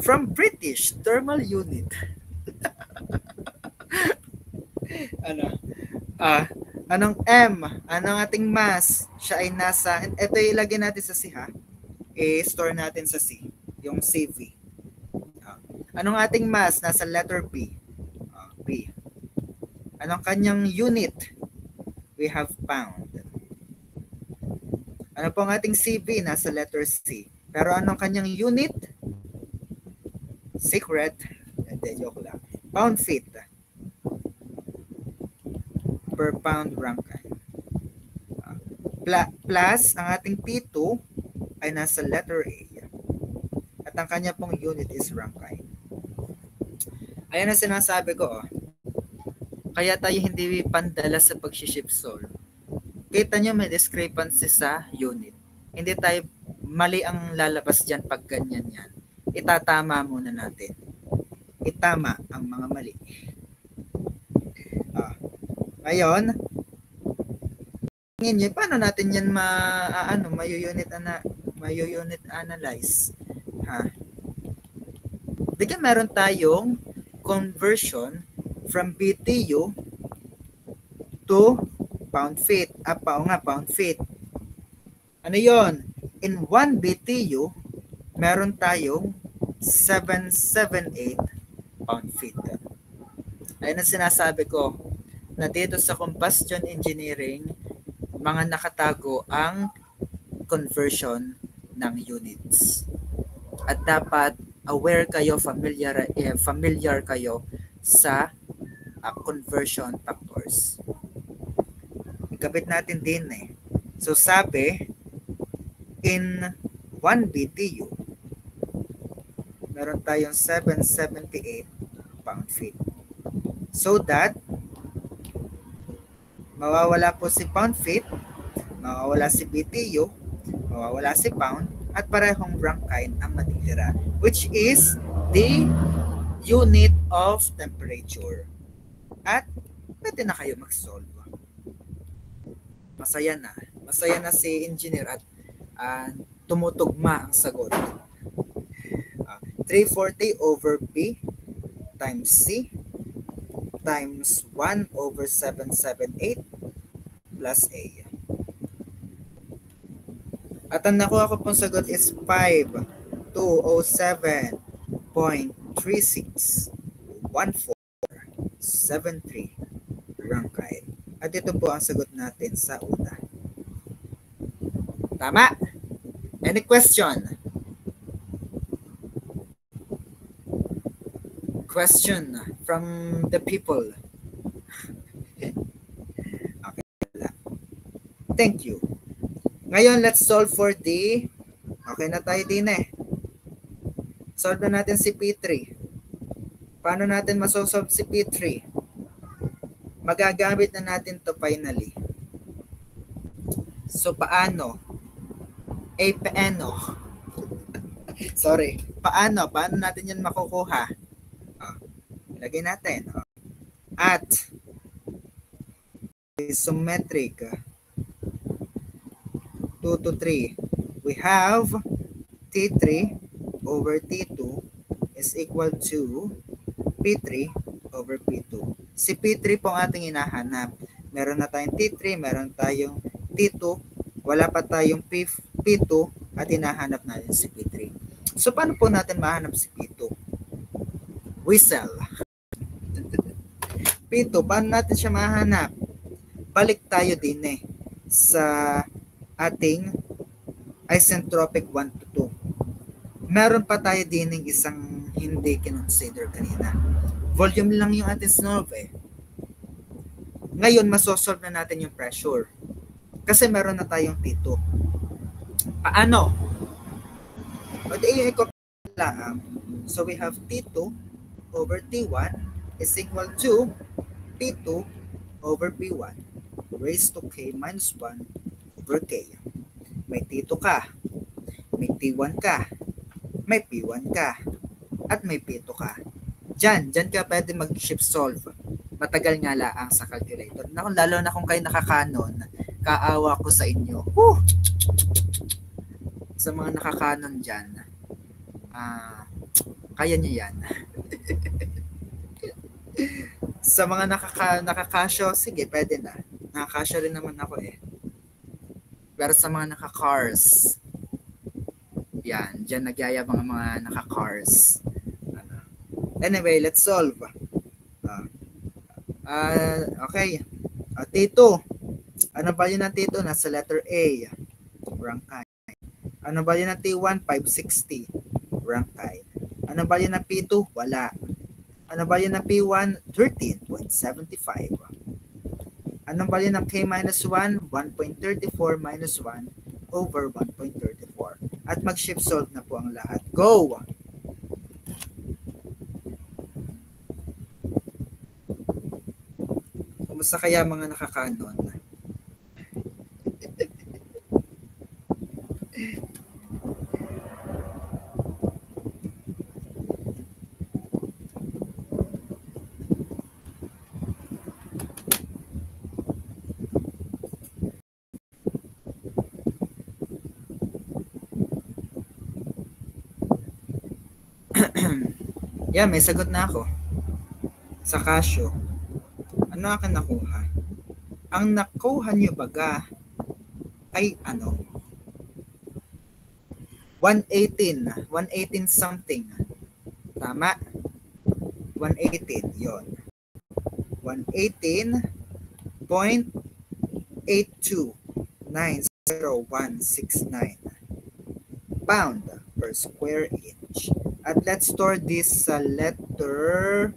From British Thermal Unit. Anong M? Anong ating mass? Siya ay nasa, ito ilagay natin sa C ha. I-store natin sa C. Yung CV. Anong ating mass? Nasa letter B. B. Anong kanyang unit? We have pound. Ano po ang ating CV? Nasa letter C. Pero anong kanyang unit? Secret. Hindi, joke lang. Pound feet per pound Rankine. Plus, ang ating P2 ay nasa letter A. At ang kanya pong unit is Rankine. Ayan ang sinasabi ko. Kaya tayo hindi pandala sa pag-ship solve. Kita nyo may discrepancy sa unit. Hindi tayo mali ang lalabas dyan pag ganyan yan. Itatama muna natin. Itama ang mga mali. Ngayon, paano natin yan mayu-unit analyze? Bigyan meron tayong conversion from BTU to pound feet. Pound feet. Ano yon? In 1 BTU, meron tayong 778 pound feet. Ayun ang sinasabi ko na dito sa combustion engineering, mga nakatago ang conversion ng units. At dapat aware kayo, familiar kayo sa conversion factors. Ikabit natin din So sabi, in 1 BTU, meron tayong 778 pound feet. So that, mawawala po si pound feet, mawawala si BTU, mawawala si pound, at parehong Rankine ang matitira, which is the unit of temperature. At pwede na kayo mag-solve. Masaya na si engineer at tumutugma ang sagot. 340 over B times C times 1 over 778 plus A. At ang nakuha ko pong sagot is 5207.361473 Rankine. At ito po ang sagot natin sa una. Tama? Any question? Question from the people. Okay. Thank you. Ngayon, let's solve for the... Okay na tayo din Solve na natin si P3. Paano natin masosolve si P3? Magagamit na natin to finally. So, paano? Paano? Sorry. Paano natin yan makukuha? Lagay natin. At isometric 2 to 3. We have T3 over T2 is equal to P3 over P2. Si P3 po ang ating hinahanap. Meron na tayong T3, meron tayong T2, wala pa tayong P2 at hinahanap natin si P3. So paano po natin mahanap si P2? Whistle. P2, paano natin siya mahanap? Balik tayo din sa ating isentropic 1 to 2. Meron pa tayo din ng isang hindi kinonsider kanina. Volume lang yung ating solve Ngayon, masosolve na natin yung pressure. Kasi meron na tayong T2. Paano? So we have T2 over T1 is equal to P2 over P1 raised to K minus 1 over K. May T2 ka, may T1 ka, may P1 ka, at may P2 ka. Diyan ka pwede mag-shift solve. Matagal nga laang sa calculator. Lalo na kung kayo nakakanon, kaawa ko sa inyo. Woo! Sa mga nakakanon dyan, kaya nyo yan. Sa mga nakakasyo, sige, pwede na. Nakakasyo rin naman ako Pero sa mga nakakars, yan, dyan nagyayabang ang mga nakakars. Anyway, let's solve. Okay. T2. Ano value ng T2? Nasa letter A. Rankine. Ano value ng T1? 560. Rankine. Ano value ng P2? Wala. Ano value ng P1? 13.75. Anong value ng K-1? 1.34 minus 1 over 1.34. At mag-shift solve na po ang lahat. Go! Kumusta kaya mga nakakanon? Yeah, may sagot na ako. Sa Casio. Ano akin nakuha? Ang nakuha niyo baga ay ano? 118. 118 something. Tama? 118. Yon. 118.8290.169 pound per square inch. At let's store this sa letter,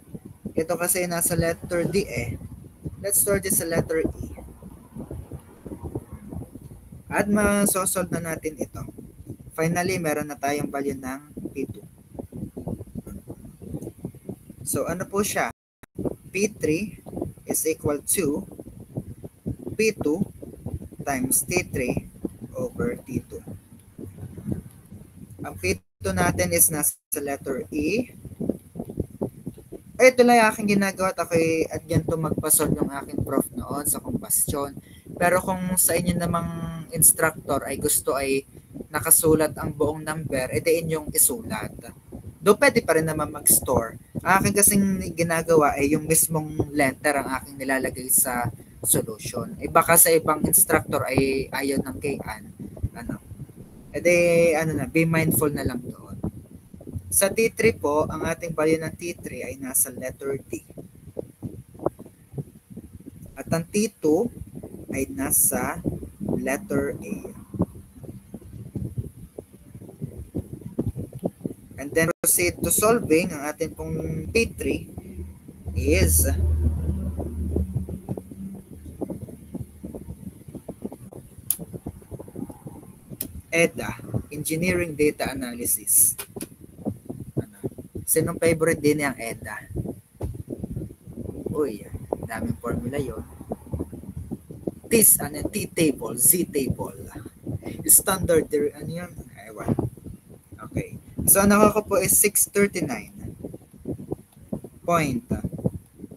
ito kasi nasa letter D eh. Let's store this sa letter E. At masosolve na natin ito. Finally, meron na tayong value ng P2. So ano po siya? P3 is equal to P2 times T3 over T2. Ang P2 natin is nasa letter E. Ito lang aking ginagawa at ako'y at ganito magpasolve yung aking prof noon sa combustion. Pero kung sa inyo namang instructor ay gusto ay nakasulat ang buong number, edi inyong isulat. Do pwede pa rin naman mag-store. Ang aking kasing ginagawa ay yung mismong letter ang aking nilalagay sa solution. Eh baka sa ibang instructor ay ayaw ng kayan. Be mindful na lang doon. Sa T3 po, ang ating value ng T3 ay nasa letter D. At ang T2 ay nasa letter A. And then proceed to solving. Ang ating pong T3 is EDA, Engineering Data Analysis. Sinong favorite din yung EDA? Uy, daming formula yon. T-table, Z-table. Standard, ano yun? Ewan. Okay. So, ang nakuha ko po is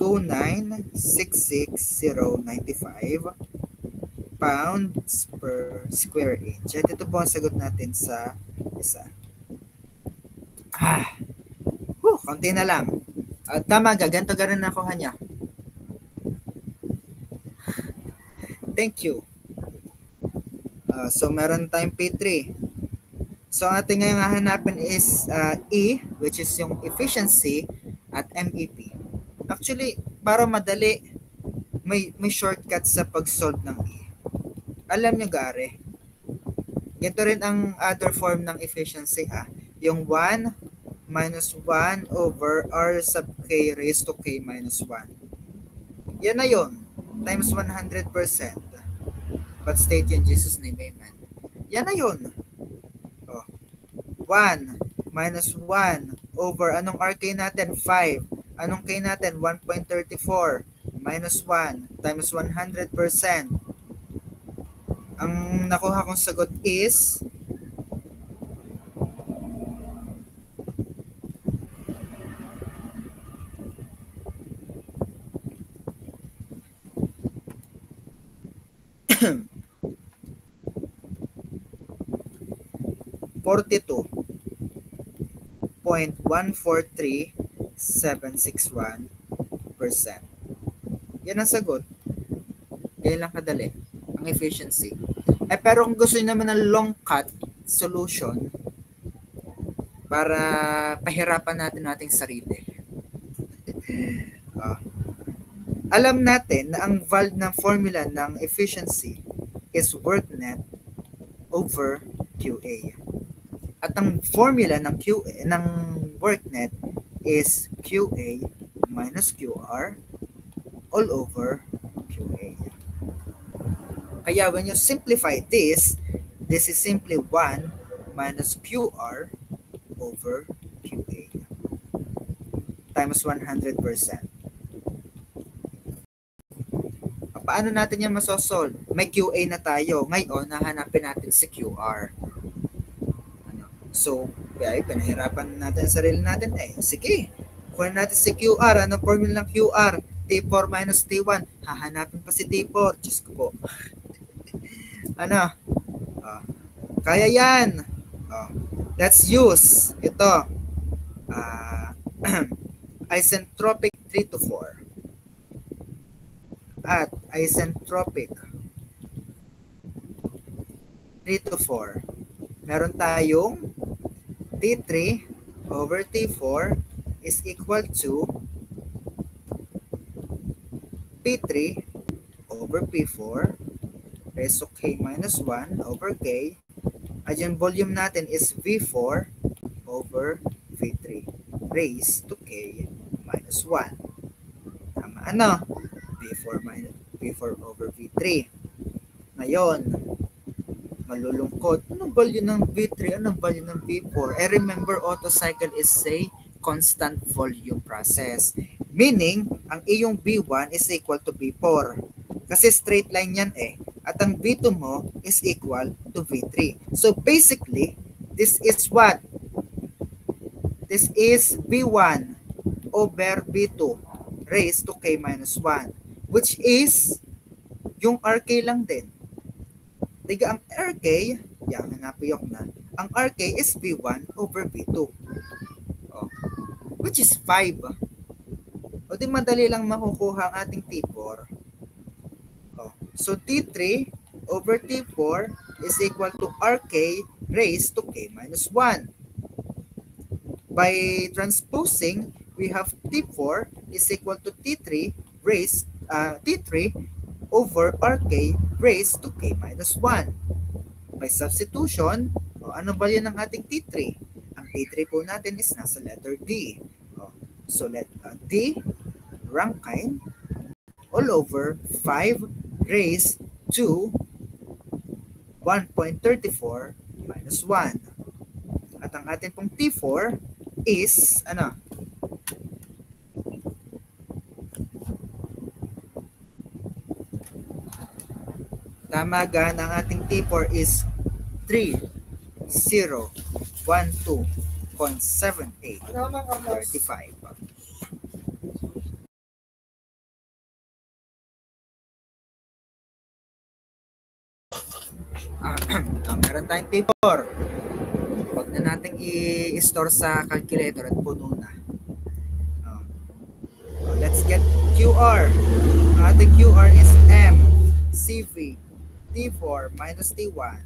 639.2966095 pounds per square inch. At ito po ang sagot natin sa isa. Konti na lang. Tama ka, ganito ka rin nakuha niya. Thank you. So, meron tayong P3. So, ating ngayong hahanapin is E, which is yung efficiency at MEP. Actually, para madali, may shortcut sa pag-solve ng E. Alam nyo, gare, ganito rin ang other form ng efficiency, yung 1 minus 1 over R sub K raised to K minus 1. Yan na yun, times 100%. But state in Jesus' name, amen. Yan na yun. 1 minus 1 over, anong RK natin? 5. Anong K natin? 1.34 minus 1 times 100%. Ang nakuha kong sagot is 42.143761%. Yan ang sagot. Yan lang kadali. Ang efficiency. Pero kung gusto niyo naman ng long cut solution para pahirapan natin ating sarili. alam natin na ang value ng formula ng efficiency is work net over QA. At ang formula ng QA ng work net is QA minus QR all over QA. Kaya when you simplify this is simply 1 minus QR over QA times 100%. Paano natin yan masosolve? May QA na tayo. Ngayon, nahanapin natin si QR. So, kaya pinahirapan natin ang sarili natin. Sige. Kunin natin si QR. Ano formula ng QR? T4 minus T1. Hahanapin pa si T4. Diyos ko po. Kaya yan. Let's use ito. Isentropic 3 to 4. At isentropic 3 to 4. Meron tayong T3 over T4 is equal to P3 over P4 raised to K minus 1 over K. At yung volume natin is V4 over V3 raised to K minus 1. Tama ano? V4 over V3. Ngayon, malulungkot. Anong value ng V3? Anong value ng V4? Remember, auto cycle is a constant volume process. Meaning, ang iyong V1 is equal to V4. Kasi straight line yan At ang V2 mo is equal to V3. So basically, this is what? This is V1 over V2 raised to K minus 1. Which is yung RK lang din. Diga ang RK, hanapin na. Ang RK is V1 over V2. Which is 5. O di madali lang makukuha ang ating T4. So T3 over T4 is equal to RK raised to K minus 1. By transposing, we have T4 is equal to T3 raised T3 over RK raised to K minus 1. By substitution, anong value ng ating T3? Ang T3 po natin is nasa letter D. So let D, Rankine, all over 5 raised to 1.34 minus 1. At ang atin pong T4 is, tamagan ang ating T4 is 3012.7835. Meron tayong T4. Huwag na natin i-store sa calculator at puno na. Let's get QR. Ang ating QR is M CV T4 minus T1.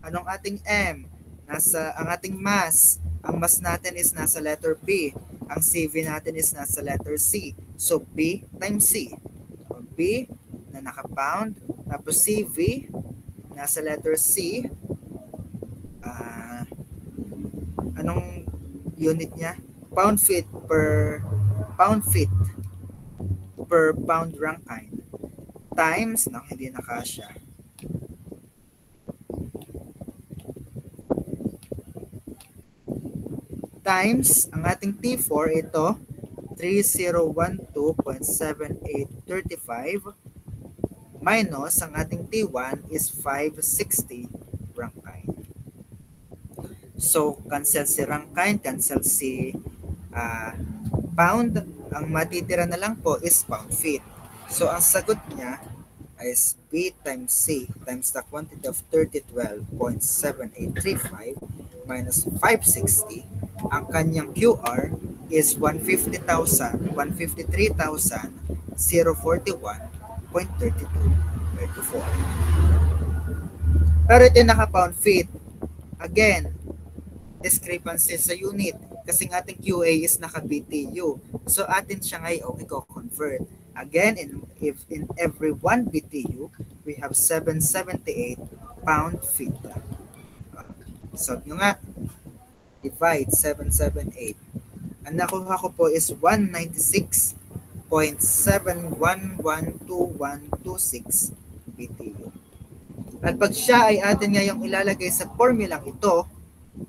Anong ating M? Ang ating mass. Ang mass natin is nasa letter B. Ang CV natin is nasa letter C. So, B times C. B na naka-pound. Tapos CV nasa letter C. Anong unit niya? Pound feet per pound Rankine. Times, hindi nakasya. Times, ang ating T4, ito, 3012.7835 minus, ang ating T1 is 560 Rankine. So, cancel si Rankine, cancel si pound. Ang matitira na lang po is pound feet. So, ang sagot niya is B times C times the quantity of 3012.7835 minus 560. Ang kanyang QR is 150,153,041.3234. Pero ito naka-pound feet. Again, discrepancy sa unit kasi ng ating QA is naka-BTU. So, atin siya ngayon i-convert. Again, if in every 1 BTU, we have 778 pound-feet. So, nyo nga, divide 778. Ang nakuha ko po is 196.7112126 BTU. At pag siya ay atin ngayong ilalagay sa formulang ito,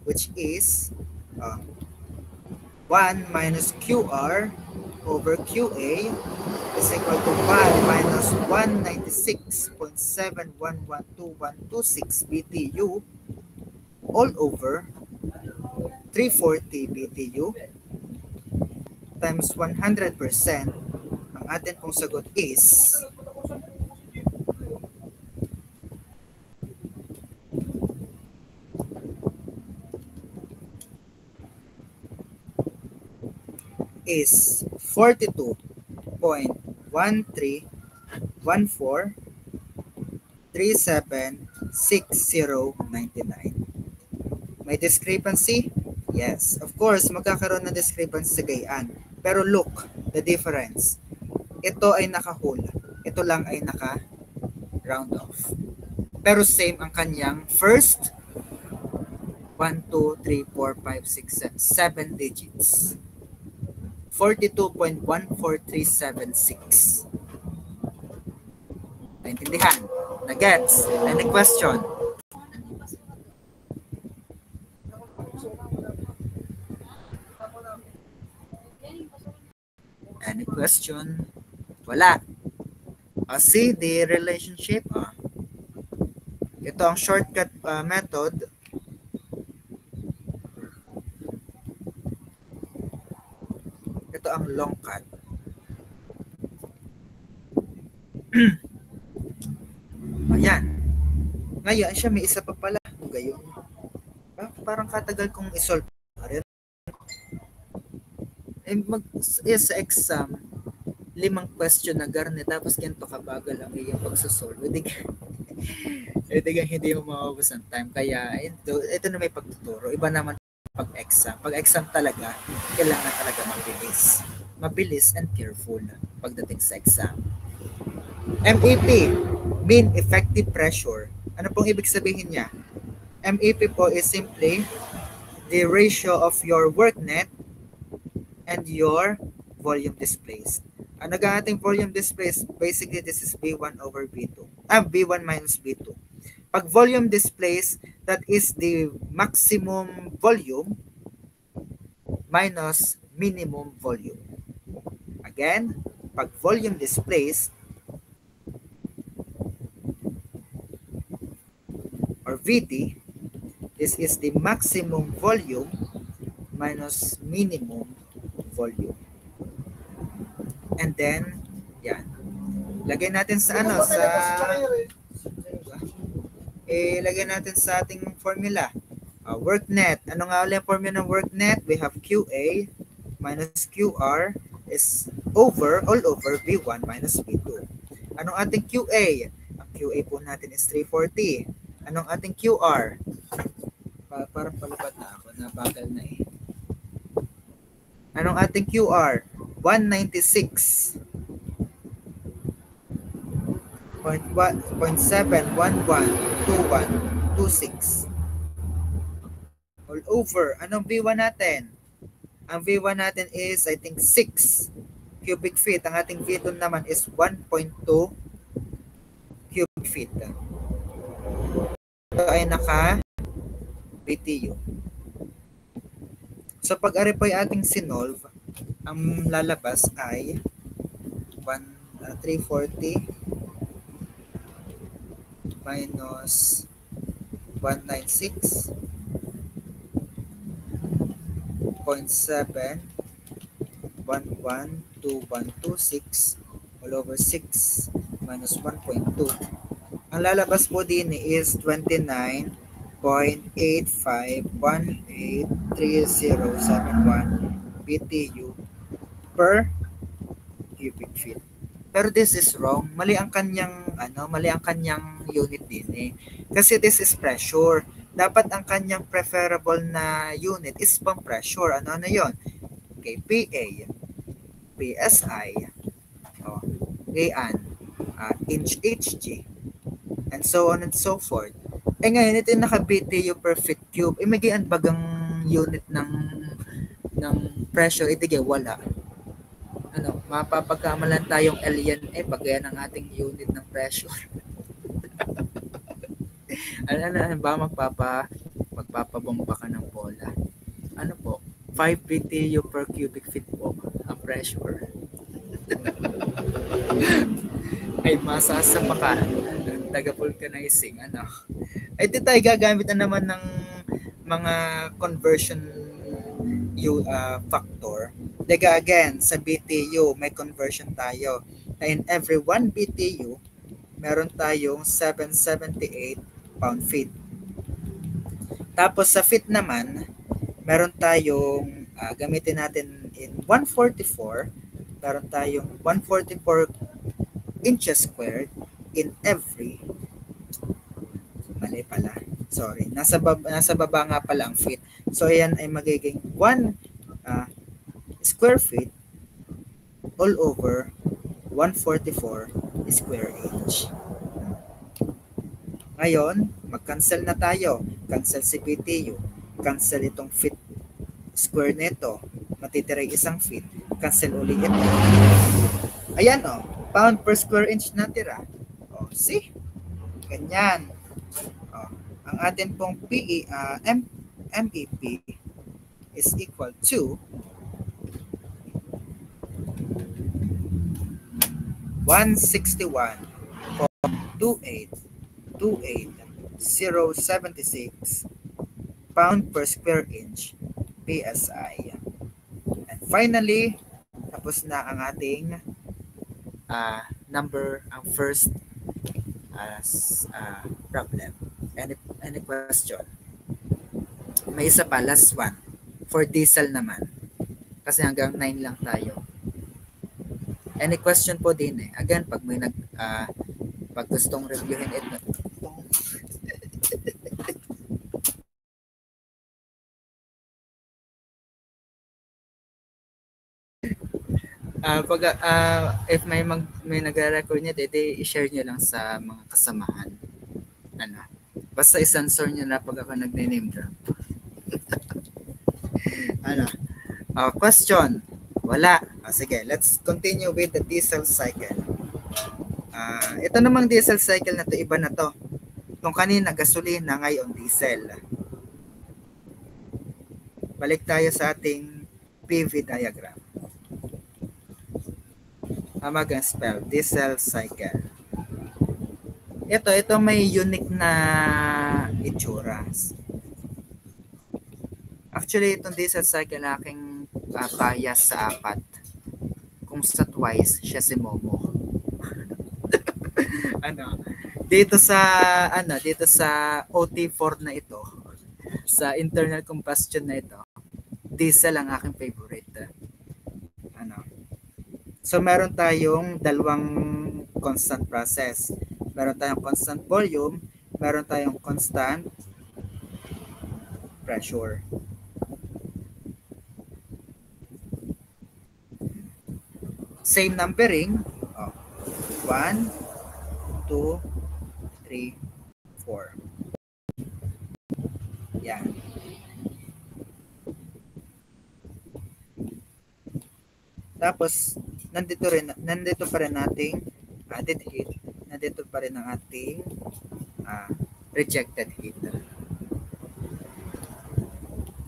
which is 1 minus QR over QA is equal to 1 minus 196.7112126 BTU all over 340 BTU times 100%. Ang atin pong sagot is is 42.1314376099. May discrepancy? Yes. Of course, magkakaroon ng discrepancy sa gayaan. Pero look, the difference. Ito ay naka-whole. Ito lang ay naka-round off. Pero same ang kanyang first 1, 2, 3, 4, 5, 6, 7 digits. 42.14376. Naintindihan? Na-gets? Any question? Any question? Wala. See the relationship? Ito ang shortcut method. Ito ang long cut. Ayan. Ngayon, siya may isa pa pala. Gayon. Parang katagal kong isolve. Sa exam, 5 question na garne, tapos ganito kabagal ang iyong pagsasolve. Hindi mo maubos ang time. Kaya, ito na may pagtuturo. Iba naman pag-exam. Pag-exam talaga, kailangan talaga mabilis. Mabilis and careful pagdating sa exam. MEP, mean effective pressure. Ano pong ibig sabihin niya? MEP po is simply the ratio of your work net and your volume displaced. Ang nag-aating volume displaced, basically this is V1 over V2. V1 minus V2. Pag volume displaced, that is the maximum volume minus minimum volume. Again, pag volume displaced, or VT, this is the maximum volume minus minimum volume. And then, yan. Lagay natin sa lagay natin sa ating formula. Work net. Ano nga ulit ang formula ng work net? We have QA minus QR is all over V1 minus V2. Anong ating QA? Ang QA po natin is 340. Anong ating QR? Parang palupat na ako. Nabagal na eh. Anong ating QR? 196.7112126 all over. Anong V1 natin? Ang V1 natin is, I think, 6 cubic feet. Ang ating V2 naman is 1.2 cubic feet. Ito ay naka-BTU. So, pag-ari po ay ating sinolve, ang lalabas ay 340 minus 196.7112126 all over 6 minus 1.2. Ang lalabas po din is 29.85183071 BTU per cubic feet. Pero this is wrong. Mali ang kanyang unit din eh. Kasi this is pressure. Dapat ang kanyang preferable na unit is pang pressure. Ano 'yon? Okay, PA, PSI. Ayan, inch Hg, and so on and so forth. Eh ngayon, ito yung naka-BTU per feet cube. Eh, may bagang unit ng pressure, itigay wala. Ano, mapapagkamalan tayong alien pag yan ang ating unit ng pressure. ano ba magpapabomba ka ng bola? Ano po? 5 BTU per cubic feet po ang pressure. Ay masasapa ka. Taga-vulcanizing, ano. Ay di tayo gagamit na naman ng mga conversion factor. Diga again, sa BTU, may conversion tayo. Na in every 1 BTU, meron tayong 778 pound-feet. Tapos sa feet naman, meron tayong, gamitin natin in 144, meron tayong 144 inches squared in every, mali pala, sorry, nasa baba nga pala ang feet. So, ayan ay magiging 1 square feet all over 144 square inch. Ngayon, mag-cancel na tayo. Cancel si BTU. Cancel itong feet square nito. Matitira isang feet. Cancel ulit ito. Ayan pound per square inch na tira. See? Ganyan. Ang atin pong MEP is equal to 161.28076 pound per square inch PSI. And finally, tapos na ang ating ang first problem. Any question? May isa pa, last one. For diesel naman. Kasi hanggang 9 lang tayo. Any question po din Again, pag may pag gustong reviewin ito. If may nagre-record niya, i-share niyo lang sa mga kasamahan. Basta i-censor niyo na pag ako nagne-name drop. Question. Wala. Sige, let's continue with the diesel cycle. Ito namang diesel cycle na to, iba na to. Kung kanina gasolina, ngayon diesel. Balik tayo sa ating PV diagram. Magang spell, diesel cycle. Ito may unique na itsura. Actually, itong diesel cycle na aking bias sa 4. Kung sa twice, siya si Momo. Dito sa OT4 na ito, sa internal combustion na ito, diesel ang aking favorite. So meron tayong dalawang constant process. Meron tayong constant volume, meron tayong constant pressure. Same numbering. 1, 2, 3, 4. Yan. Tapos, nandito pa rin ating added heat. Nandito pa rin ang ating rejected heat.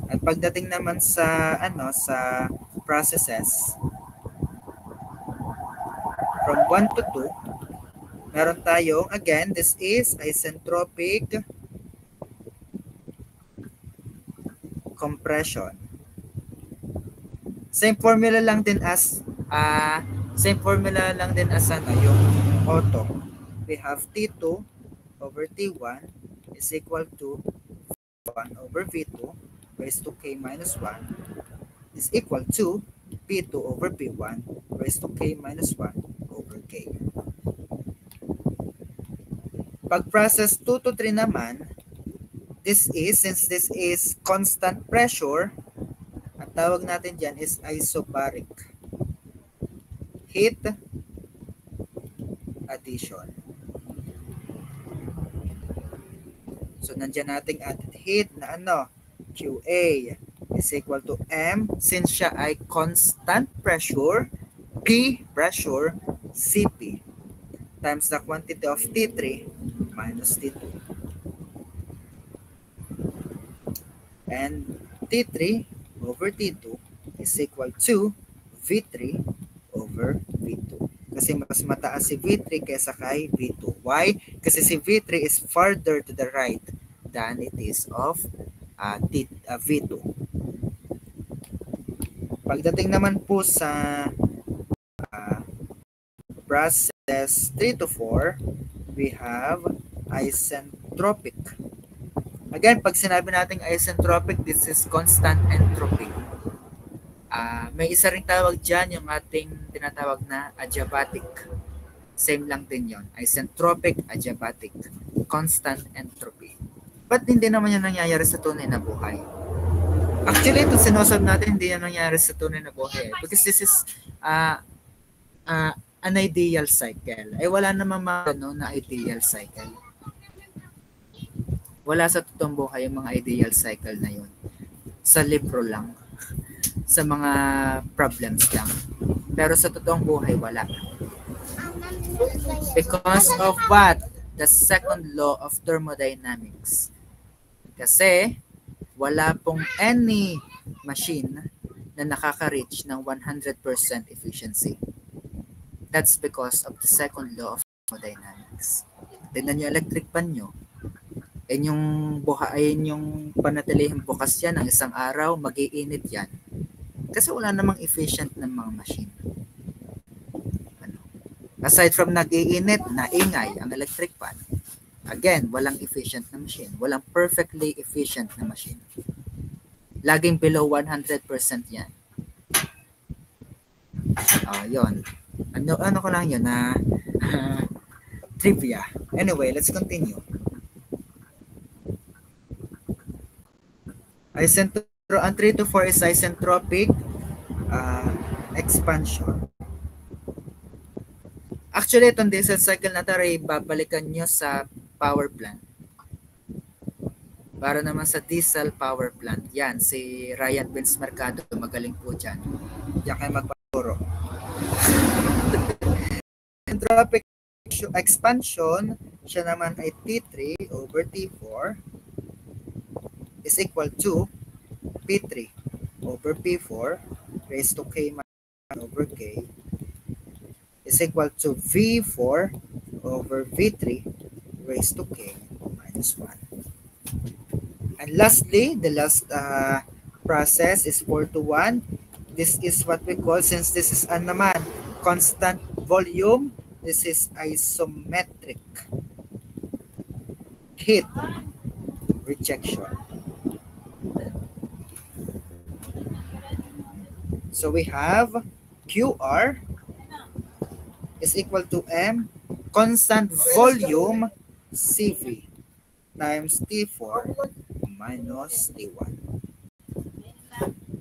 At pagdating naman sa sa processes, from 1 to 2, meron tayong, again, this is isentropic compression. Same formula lang din as yung auto. We have T2 over T1 is equal to 1 over V2 raised to K minus 1 is equal to P2 over P1 raised to K minus 1 over K. Pag process 2 to 3 naman, since this is constant pressure, ang tawag natin dyan is isobaric heat addition. So, nandiyan nating added heat na ano, QA is equal to M since siya ay constant pressure, P pressure, Cp times the quantity of T3 minus T2. And T3 over T2 is equal to V3 over V2. Kasi mas mataas si V3 kaysa kay V2. Why? Kasi si V3 is farther to the right than it is of V2. Pagdating naman po sa process 3 to 4, we have isentropic. Again, pag sinabi natin isentropic, this is constant entropy. May isa ring tawag dyan, yung ating tinatawag na adiabatic. Same lang din yon, isentropic, adiabatic, constant entropy. But hindi naman yan nangyayari sa tunay na buhay. Actually, ito sinosolve natin, hindi yan nangyayari sa tunay na buhay. Because this is an ideal cycle. Ay wala namang na ideal cycle. Wala sa totoong buhay yung mga ideal cycle na yun. Sa libro lang. Sa mga problems lang. Pero sa totoong buhay, wala. Because of what? The second law of thermodynamics. Kasi wala pong any machine na nakaka-reach ng 100% efficiency. That's because of the second law of thermodynamics. Tignan nyo electric pan nyo. Yung panatilihing bukas yan ng isang araw, mag-iinit yan. Kasi wala namang efficient ng mga machine. Aside from nag-iinit, naingay ang electric pan. Again, walang efficient na machine. Walang perfectly efficient na machine. Laging below 100% yan. Yun. Ano ko lang yun na trivia. Anyway, let's continue. Ang 3 to 4 is isentropic expansion. Actually, itong diesel cycle na ito ay babalikan nyo sa power plant. Para naman sa diesel power plant. Yan, si Ryan Vince Mercado, magaling po dyan. Yan kayo magpapuro. Entropic expansion, siya naman ay T3 over T4 is equal to P3 over P4 raised to K minus over K is equal to V4 over V3 raised to K minus 1. And lastly, the last process is 4 to 1. This is what we call, since this is naman constant volume, this is isometric heat rejection. So we have QR is equal to M constant volume CV times T4 minus T1.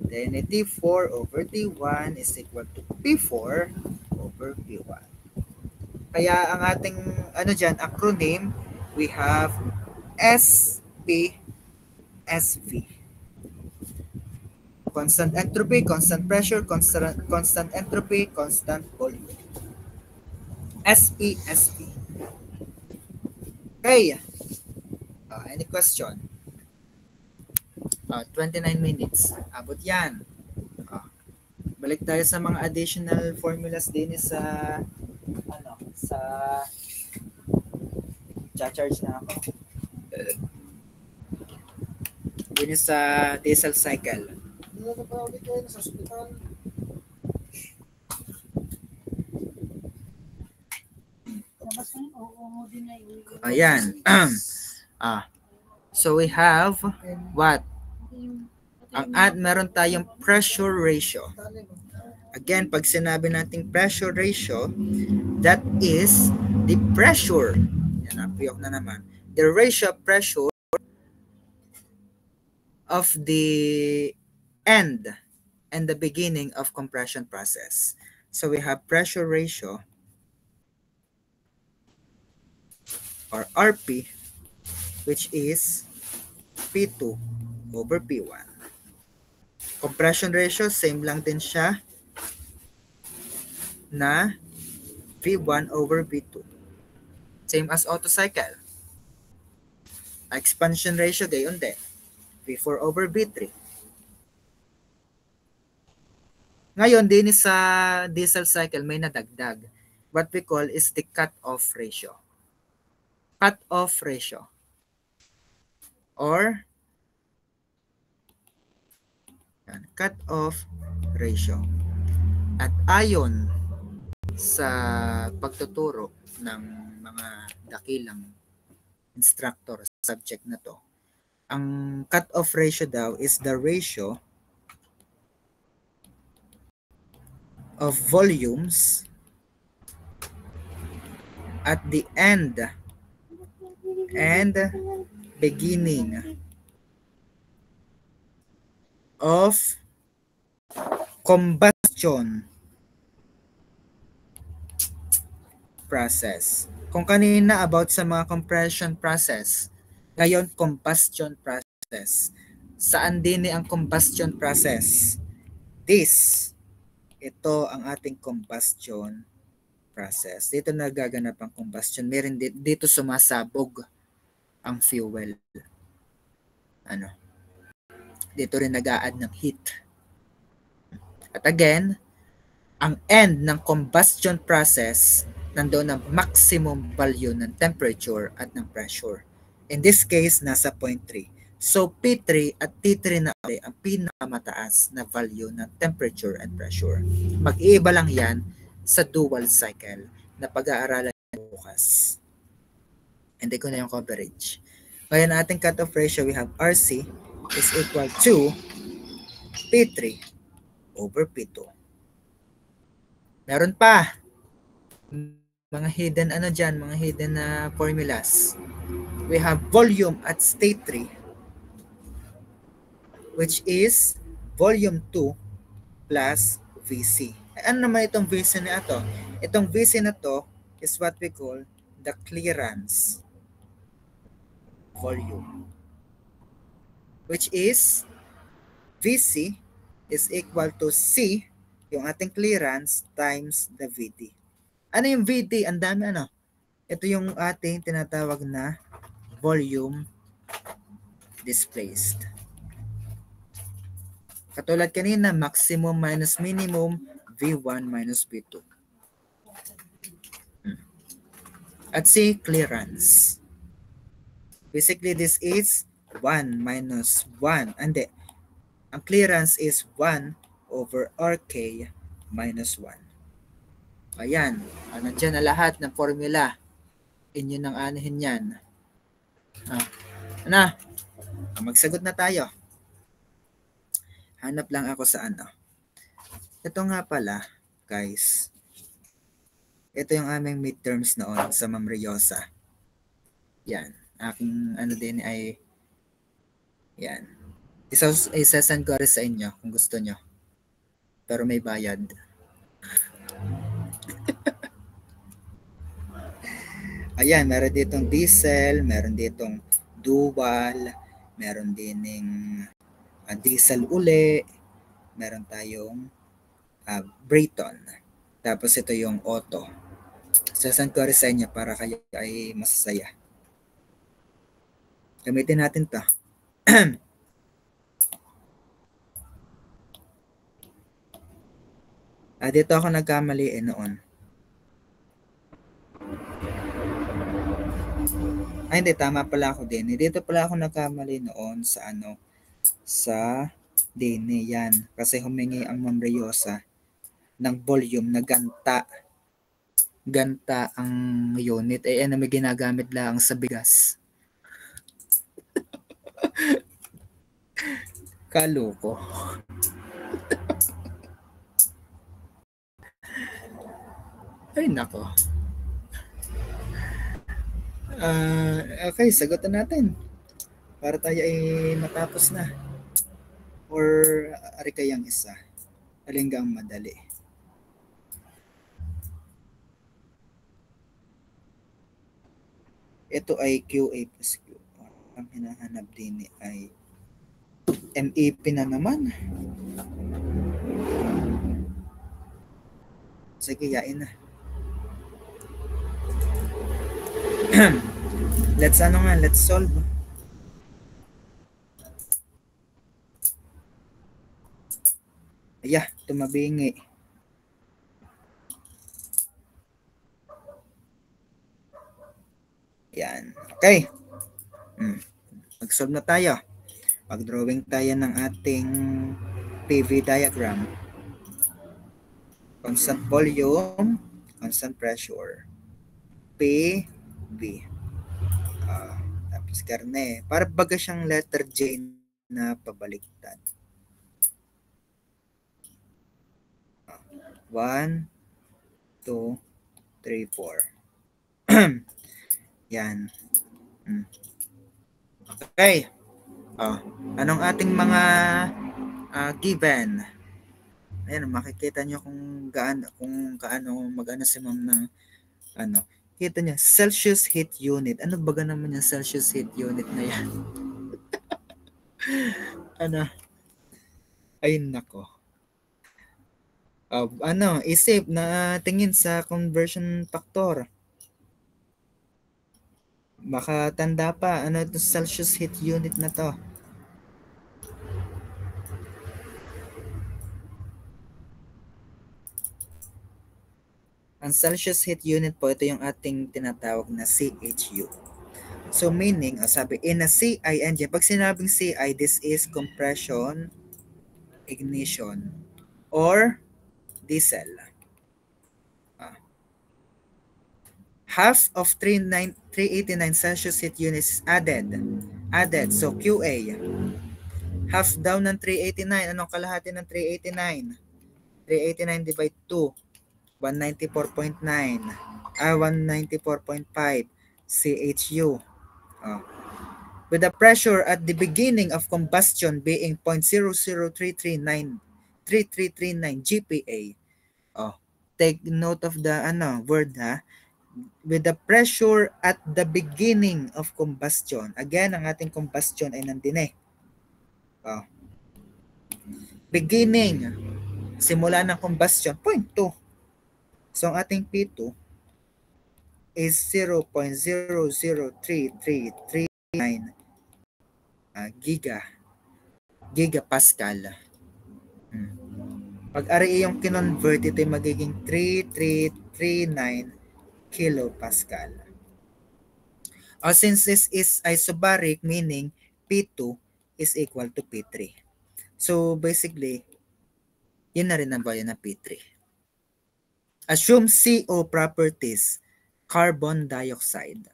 Then T4 over T1 is equal to P4 over P1. Kaya ang ating acronym, we have SPSV. Constant entropy, constant pressure, constant entropy, constant volume. SPSV. Okay. Any question? 29 minutes. Abot yan. Balik tayo sa mga additional formulas din sa charge na ako. Din sa diesel cycle. Ayan. So we have what? Meron tayong pressure ratio. Again, pag sinabi nating pressure ratio, that is the pressure. Yan, piyok na naman. The ratio of pressure of the end and the beginning of compression process. So we have pressure ratio or RP, which is P2 over P1. Compression ratio, same lang din siya na V1 over V2. Same as Otto cycle. Expansion ratio, gayon din. V4 over V3. Ngayon, din sa diesel cycle, may nadagdag. What we call is the cut-off ratio. Cut-off ratio. Or cut-off ratio. At ayon sa pagtuturo ng mga dakilang instructor sa subject na to, ang cut-off ratio daw is the ratio of volumes at the end and beginning of combustion process. Kung kanina about sa mga compression process, ngayon combustion process. Saan din ang combustion process? Ito ang ating combustion process. Dito nagaganap ang combustion. Meron dito sumasabog ang fuel. Dito rin nag-a-add ng heat. At again, ang end ng combustion process, nandoon ang maximum value ng temperature at ng pressure. In this case, nasa 0.3. So, P3 at T3 na ang pinakamataas na value ng temperature and pressure. Mag-iiba lang yan sa dual cycle na pag-aaralan bukas. Hindi ko na yung coverage. Ngayon, ating cut-off ratio, we have RC is equal to P3 over P2. Meron pa mga hidden mga hidden na formulas. We have volume at state 3, which is volume 2 plus VC. Ano naman itong VC na ito? Itong VC na to is what we call the clearance volume, which is VC is equal to C, yung ating clearance, times the VD. Ano yung VD? Ang dami Ito yung ating tinatawag na volume displaced. Katulad kanina, maximum minus minimum, V1 minus V2. At C, clearance. Basically, this is 1 minus 1. Hindi. Ang clearance is 1 over RK minus 1. Ayan. Nandiyan na lahat ng formula. Inyo nang anahin yan. Magsagot na tayo. Hanap lang ako sa Ito nga pala, guys. Ito yung aming midterms noon sa Ma'am Riosa. Yan. Aking din ay yan. Isasend ko rin sa inyo kung gusto nyo. Pero may bayad. Ayan, meron ditong diesel, meron ditong dual, meron din diesel uli, meron tayong Brayton. Tapos ito yung auto. Sasend ko rin sa inyo para kayo ay masasaya. Gamitin natin to. Dito ako nagkamali noon. Hindi, tama pala ako din. Dito pala ako nagkamali noon sa sa Dine yan. Kasi humingi ang Ma'am Riosa ng volume na ganta. Ganta ang unit. May ginagamit lang sa bigas. Kaloko. Ay, nako. Okay, sagutan natin. Para tayo ay matapos na. Or ari kayang isa. Alinggang madali. Ito ay QA plus Q. Ang hinahanap din ay MEP na naman. Sige, yain na. Let's solve. Ayah, tumabingi. Yan. Okay. Mag-solve na tayo. Mag-drawing tayo ng ating PV diagram. Constant volume, constant pressure. PV. Tapos karne. Para baga siyang letter J na pabaliktad. 1, 2, 3, 4. Yan. Okay. Anong ating mga given? Ayan, makikita nyo kung kaano mag-ano si ma'am ng ano. Kita niya, Celsius heat unit. Ano ba naman yung Celsius heat unit na yan? Ano? Ay, nako. Isip na tingin sa conversion factor. Baka tanda pa, ano ito Celsius heat unit na to? Ang Celsius heat unit po, ito yung ating tinatawag na CHU. So meaning, sabi, in a CI engine, pag sinabing CI, this is compression, ignition, or diesel. Half of 389 Celsius heat units is added. So QA. Half down ng 389. Anong kalahati ng 389? 389 divide 2. 194.9. 194.5 CHU. With the pressure at the beginning of combustion being 0.00339 GPa. Take note of the word ha. With the pressure at the beginning of combustion. Again, ang ating combustion ay nandun beginning. Simula ng combustion, 0.2. So, ang ating P2 is 0.00339 gigapascal. Pag RE yung kinonvert, ito ay magiging 3339 kilopascal. Since this is isobaric, meaning P2 is equal to P3. So, basically, yun na rin ang value ng P3. Assume CO properties, carbon dioxide.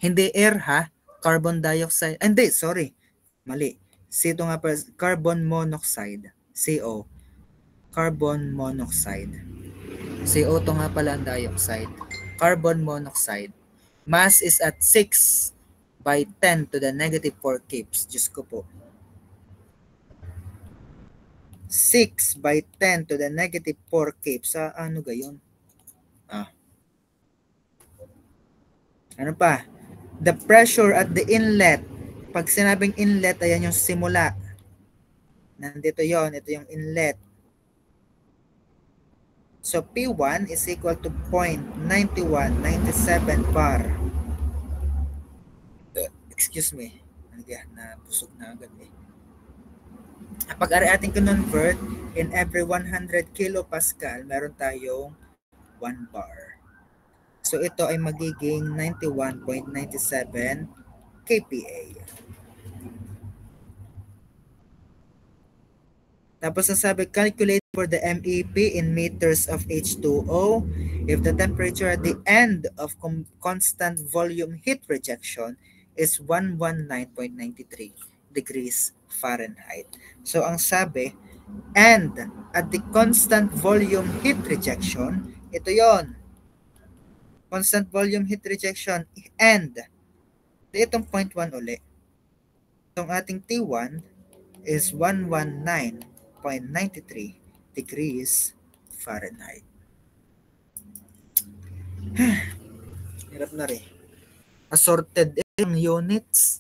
Hindi air ha, carbon dioxide. Hindi, sorry. Mali. Ito nga pa, carbon monoxide. CO. Carbon monoxide. CO to nga pala ang dioxide. Carbon monoxide. Mass is at 6 by 10 to the negative 4 kips. Diyos ko po. 6 by 10 to the negative 4 kips. Ano gayon? Ano pa? The pressure at the inlet. Pag sinabing inlet, ayan yung simula. Nandito yon, ito yung inlet. So, P1 is equal to 0.9197 bar. Excuse me. Nabusog na agad eh. Pag ating convert, in every 100 kilopascal, meron tayong 1 bar. So, ito ay magiging 91.97 kPa. Tapos nasabi, calculate for the MEP in meters of H2O if the temperature at the end of constant volume heat rejection is 119.93 degrees Fahrenheit. So ang sabi, and at the constant volume heat rejection, ito yon. Constant volume heat rejection, and itong 0.1 uli. Itong ating T1 is 119.93 degrees Fahrenheit. Hirap na rin. Assorted yung units.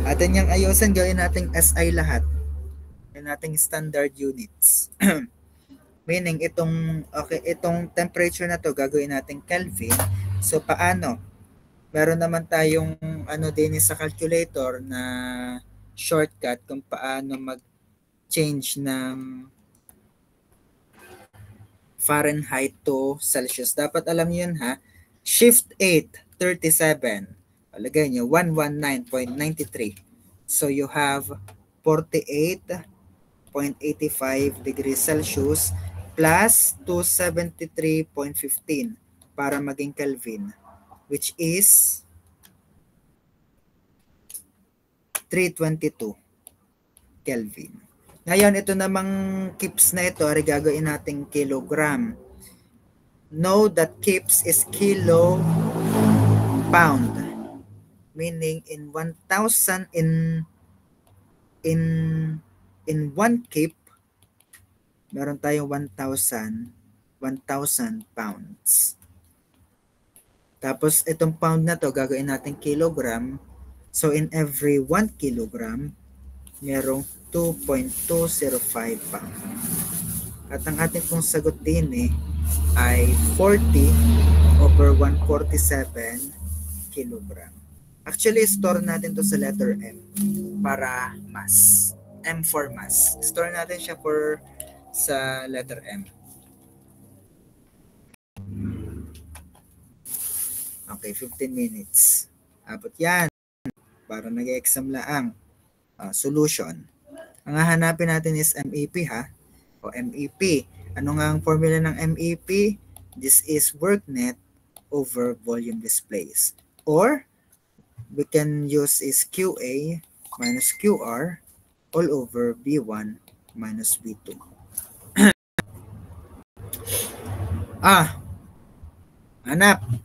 Atin yung ayusin, gawin nating SI lahat. Gawin nating standard units. Meaning itong temperature na to gagawin nating Kelvin. So paano? Meron naman tayong din sa calculator na shortcut kung paano mag-change ng Fahrenheit to Celsius. Dapat alam niyo yun ha. Shift 8, 37. Lagay niyo 119.93. So you have 48.85 degrees Celsius plus 273.15 para maging Kelvin, which is 322 Kelvin. Ngayon, ito namang kips na ito ay gagawin nating kilogram. Know that kips is kilo pound. Meaning in 1,000 in 1 kip, meron tayong 1,000 pounds. Tapos itong pound na to gagawin natin kilogram. So in every 1 kilogram, merong 2.205 pounds. At ang ating pong sagot din ay 40/147 kilogram. Actually, store natin to sa letter M para mass. M for mass. Store natin siya sa letter M. Okay, 15 minutes. Abot yan. Para nag-exam laang. Solution. Ang hahanapin natin is MEP ha. O MEP. Ano nga ang formula ng MEP? This is work net over volume displaced. Or, we can use is QA minus QR all over V1 minus V2.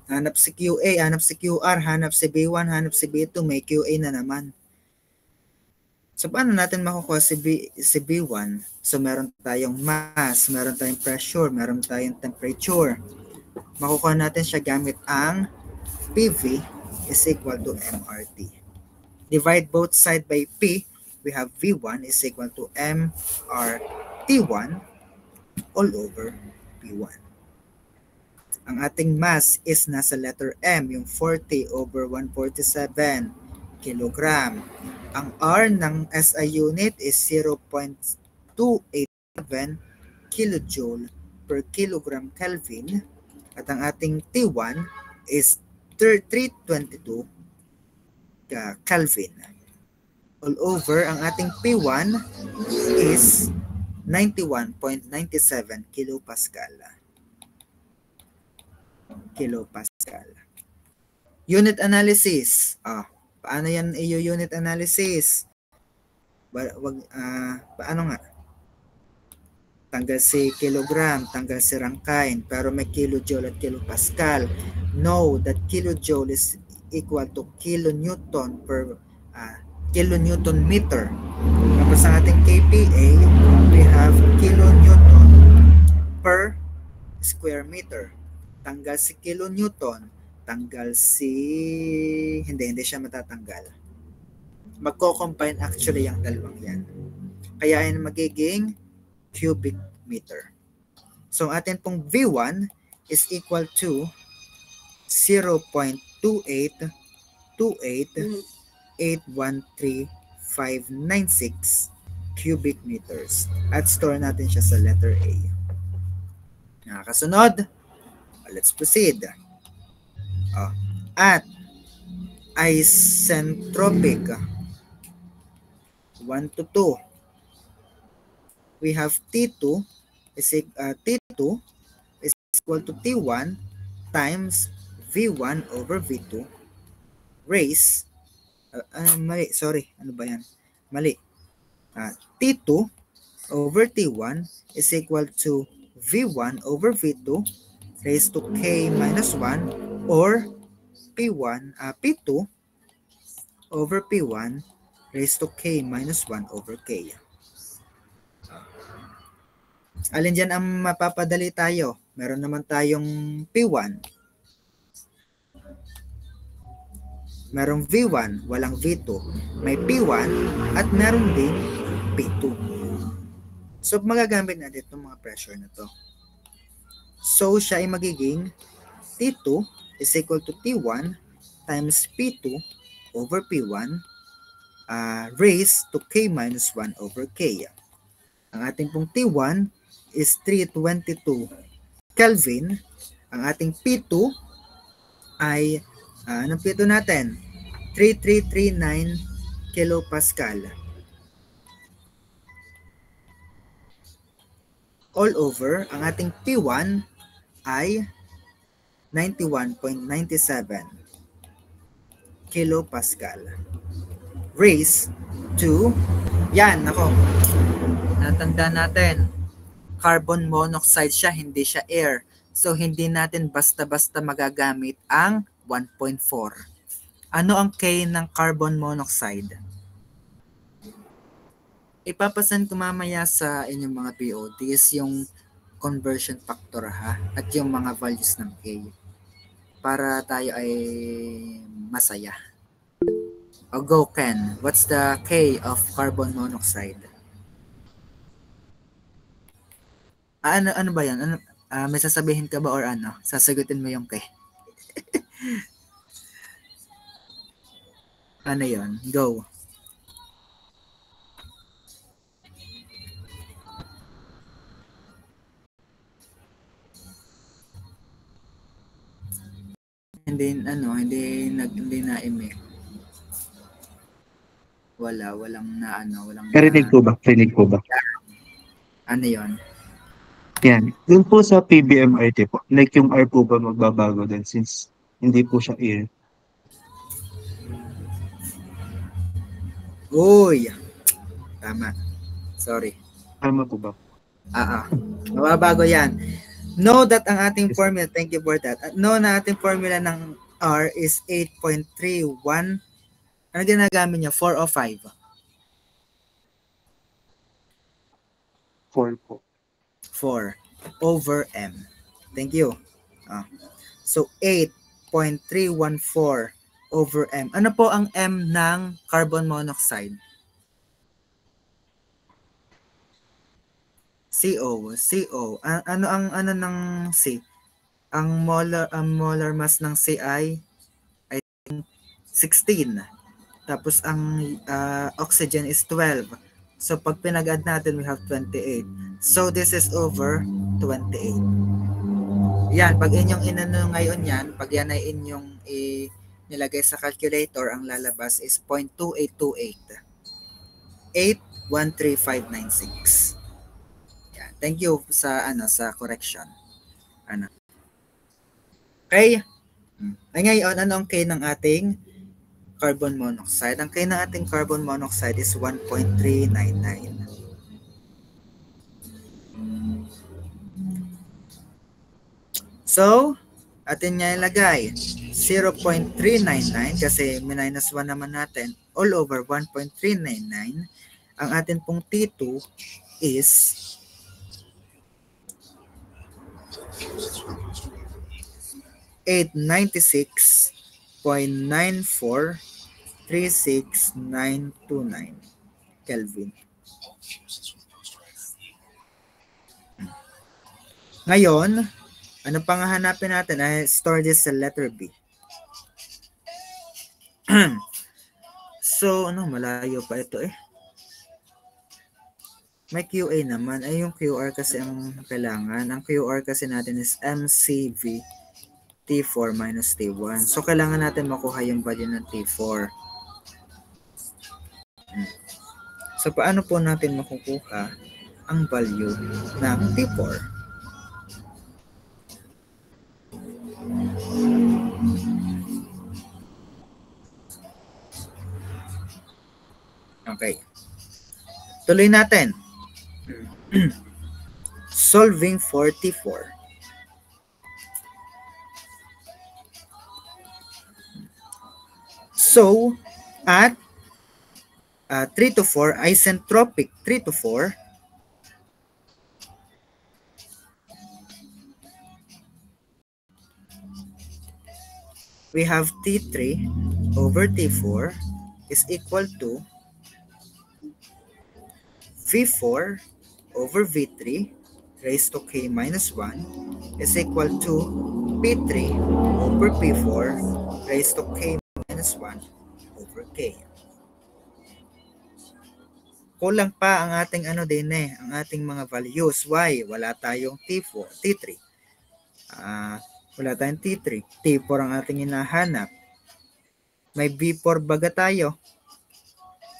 Hanap si QA, hanap si QR, hanap si B1, hanap si B2, may QA na naman. So, paano natin makukuha si B1? So, meron tayong mass, meron tayong pressure, meron tayong temperature. Makukuha natin siya gamit ang PV is equal to MRT. Divide both side by P, we have V1 is equal to MRT1 all over P1. Ang ating mass is nasa letter M, yung 40/147 kilogram. Ang R ng SI unit is 0.287 kilojoule per kilogram Kelvin. At ang ating T1 is 322 Kelvin. All over, ang ating P1 is 91.97 kilopascal. Unit analysis. Paano yan unit analysis? Paano nga? Tanggal si kilogram, tanggal si rangkain, pero may kilojoule at kilopascal. Know that kilojoule is equal to kilonewton per kilonewton meter. Tapos ang ating KPA, we have kilonewton per square meter. Tanggal si kilonewton, tanggal si hindi siya matatanggal. Magko-combine actually yung dalawang yan. Kaya yan magiging cubic meter. So atin pong V1 is equal to 0.2828813596 cubic meters. At store natin siya sa letter A. Nakakasunod. Let's proceed. At isentropic 1 to 2. We have T2 is equal to T1 times V1 over V2 raise mali, sorry, ano ba yan? Mali. T2 over T1 is equal to V1 over V2 raised to K minus 1 or P2 over P1 raised to K minus 1 over K. Alin dyan ang mapapadali tayo? Meron naman tayong P1. Merong V1, walang V2. May P1 at meron din P2. So, magagamit natin itong mga pressure na to. So, siya ay magiging T2 is equal to T1 times P2 over P1 raised to K minus 1 over K. Ang ating pong T1 is 322 Kelvin. Ang ating P2 ay, anong P2 natin? 3339 kilopascal. All over, ang ating P1 ay 91.97 kilopascal. Raised to, yan, ako, natanda natin, carbon monoxide siya, hindi siya air. So, hindi natin basta-basta magagamit ang 1.4. Ano ang K ng carbon monoxide? Ipapasan ko mamaya sa inyong mga POTs yung conversion factor ha, at yung mga values ng K para tayo ay masaya. O go Ken, what's the K of carbon monoxide? Ano ba yan? Ano, may sasabihin ka ba or ano? Sasagutin mo yung K. Ano yon? Go. Hindi na-emit. Walang Rinig po ba? Ano yon? Yan. Dun po sa PBMRT po, like yung R po ba magbabago din since hindi po siya air? Uy! Tama. Sorry. Tama po ba? Mababago yan. Know that ang ating formula, thank you for that. Know na ating formula ng R is 8.31. Ano ginagamit niya? 4 o 5? 4 po. 4 over M. Thank you. So, 8.314 over M. Ano po ang M ng carbon monoxide? CO. Ano ng C? Ang molar mass ng C ay 16. Tapos ang oxygen is 12. So pag pinag-add natin, we have 28. So this is over 28. Yan, pag inyong inano ngayon yan, pag yan ay inyong nilagay sa calculator, ang lalabas is 0.2828. 813596. Yan. Thank you sa correction. Okay? Ay ngayon, ano ang K ng ating carbon monoxide? Ang K ng ating carbon monoxide is 1.399. So, atin niya ilagay 0.399 kasi minus 1 naman natin all over 1.399. Ang atin pong T2 is 896.9436929 Kelvin. Ngayon, ano pang hahanapin natin? I store this sa letter B. So, malayo pa ito eh. May QA naman. Ay, yung QR kasi ang kailangan. Ang QR kasi natin is MCV T4 minus T1. So, kailangan natin makuha yung value ng T4. So, paano po natin makukuha ang value ng T4? Okay. Tuloy natin. Solving for T4. So, at 3 to 4, isentropic 3 to 4, we have T3 over T4 is equal to V4 over V3 raised to K minus 1 is equal to P3 over P4 raised to K minus 1 over K. Kulang pa ang ating ang ating mga values. Why? Wala tayong T4, T3. Wala tayong T3. T4 ang ating hinahanap. May V4 baga tayo.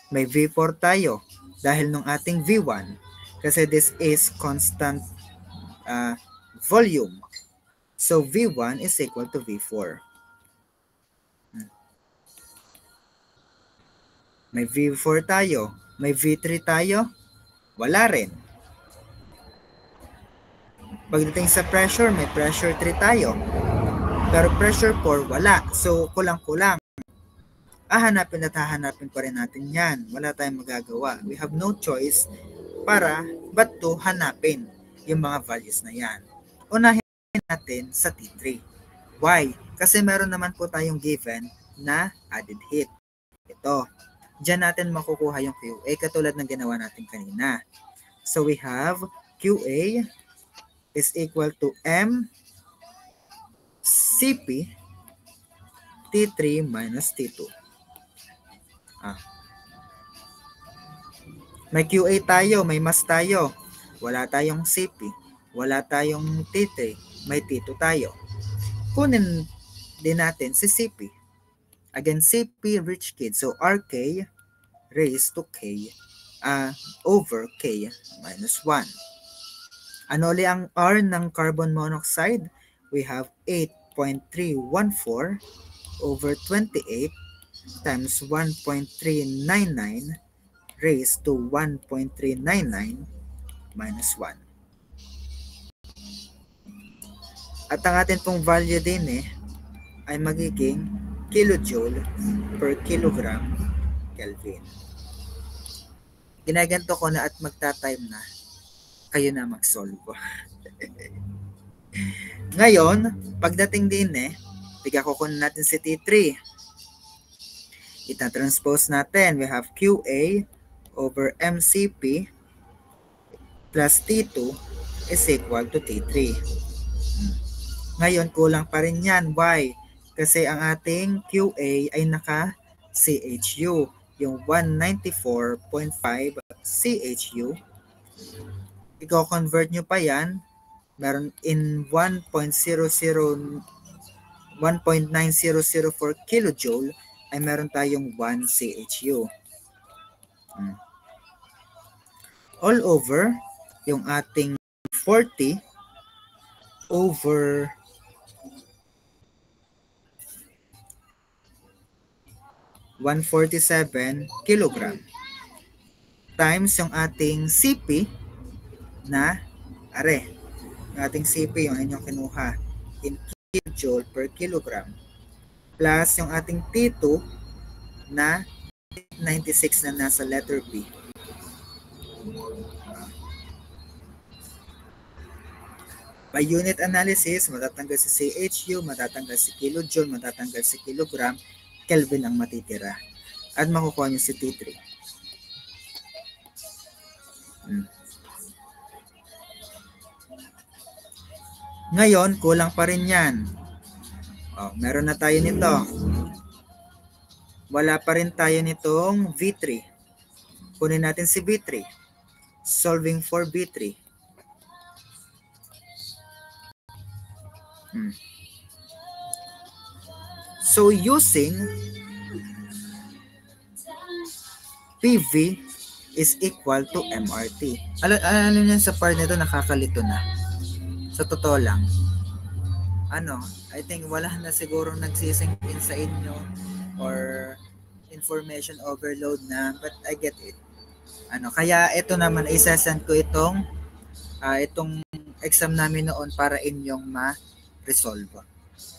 May V4 tayo dahil nung ating V1 kasi this is constant volume. So V1 is equal to V4. May V4 tayo. May V3 tayo. Wala rin. Pagdating sa pressure, may pressure 3 tayo. Pero pressure 4, wala. So kulang-kulang. Hahanapin at hahanapin pa rin natin yan. Wala tayong magagawa. We have no choice but to hanapin yung mga values na yan. Unahin natin sa T3. Why? Kasi meron naman po tayong given na added heat. Ito. Diyan natin makukuha yung QA katulad ng ginawa natin kanina. So we have QA is equal to M CP T3 minus T2. May QA tayo, may mass tayo. Wala tayong CP. Wala tayong T3. May T2 tayo. Kunin din natin si CP. Again, CP rich kid. So, RK raised to K over K minus 1. Ano ulit ang R ng carbon monoxide? We have 8.314 over 28 times 1.399 raised to 1.399 minus 1. At ang atin pong value din ay magiging kilojoule per kilogram Kelvin. Ginaganto ko na at magta-time na. Kayo na mag-solve. Ngayon, pagdating din kukunin natin si T3. Ita-transpose natin. We have QA over MCP plus T2 is equal to T3. Ngayon, kulang pa rin yan. Why? Kasi ang ating QA ay naka-CHU. Yung 194.5 CHU. I-convert nyo pa yan. Meron in 1.900 for kilojoule ay meron tayong 1 CHU. All over yung ating 40 over 147 kilogram times yung ating CP na yung ating CP yung inyong kinuha in kilojoule per kilogram plus yung ating T2 na 96 na nasa letter B. By unit analysis, matatanggal si CHU, matatanggal si kilojoule, matatanggal si kilogram, Kelvin ang matitira. At makukuha nyo si T3. Ngayon, kulang pa rin yan. Meron na tayo nito. Wala pa rin tayo nitong V3. Kunin natin si V3. Solving for V3. So using PV is equal to MRT. Alam niyo sa part nito nakakalito na. Sa totoo lang. I think wala na siguro nagsisink in sa inyo or information overload na, but I get it. Kaya ito naman isasend ko itong exam namin noon para inyong ma-resolve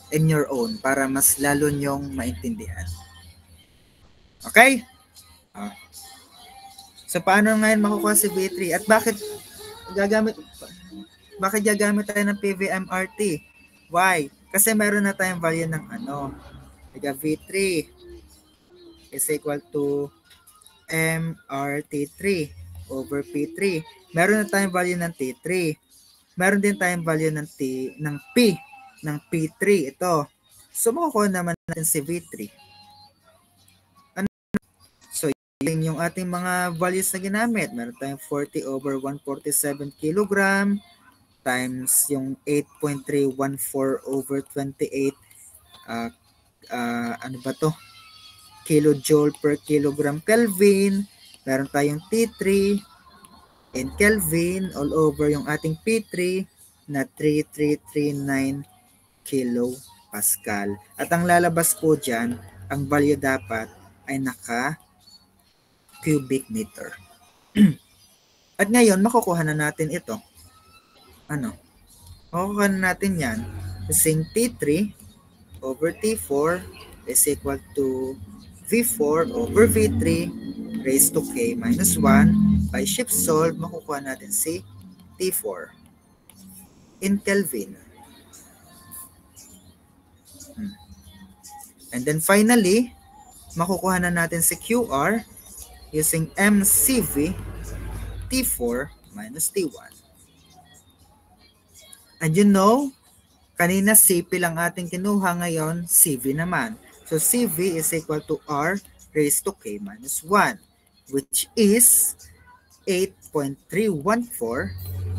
in your own para mas lalo nyong maintindihan. Okay? So, paano ngayon makukuha si V3? At gagamit tayo ng PVMRT? Why? Kasi meron na tayong value ng V3 is equal to MRT3 over P3. Meron na tayong value ng T3. Meron din tayong value ng P3 ito. So makukuha naman natin si V3. So yun yung ating mga values na ginamit. Meron tayong 40 over 147 kilogram times yung 8.314 over 28 kilojoule per kilogram Kelvin. Meron tayong T3 in Kelvin all over yung ating P3 na 3339 kilopascal. At ang lalabas po dyan, ang value dapat ay naka cubic meter. At ngayon, makukuha na natin ito. Makukuha na natin yan. Using T3 over T4 is equal to V4 over V3 raised to K minus 1. By shift solve, makukuha natin si T4 in Kelvin. And then finally, makukuha na natin si QR using MCV T4 minus T1. And you know, kanina CP lang ating kinuha, ngayon CV naman. So CV is equal to R raised to K minus 1, which is 8.314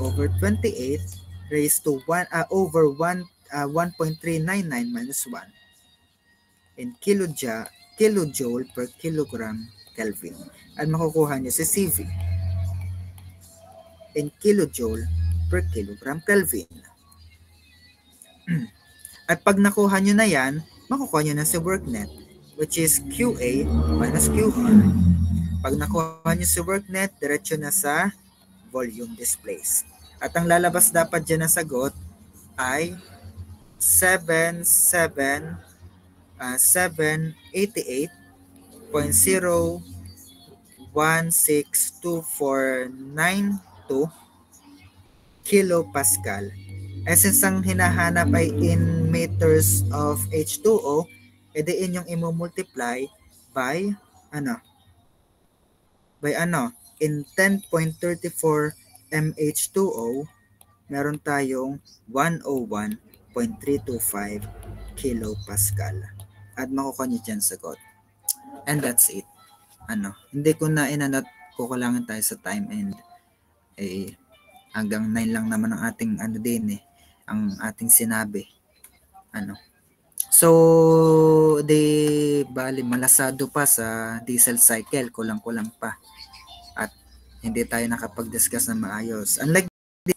over 28 raised to 1 over 1.399 minus 1 in kilojoule per kilogram Kelvin. At makukuha niyo si CV in kilojoule per kilogram Kelvin. At pag nakuha nyo na yan, makukuha nyo na si work net, which is QA minus QR. Pag nakuha nyo si work net, diretso na sa volume displaced. At ang lalabas dapat dyan na sagot ay 788.016249 kilopascal. Since ang hinahanap ay in meters of H2O, edi inyong i-multiply by in 10.34 mH2O, meron tayong 101.325 kilopascal. At makukuha nyo dyan sagot. And that's it. Hindi ko na inanot, kukulangan tayo sa time and hanggang 9 lang naman ang ating ang ating sinabi. So, bali malasado pa sa diesel cycle, kulang-kulang pa. At hindi tayo nakapag-discuss na maayos. Unlike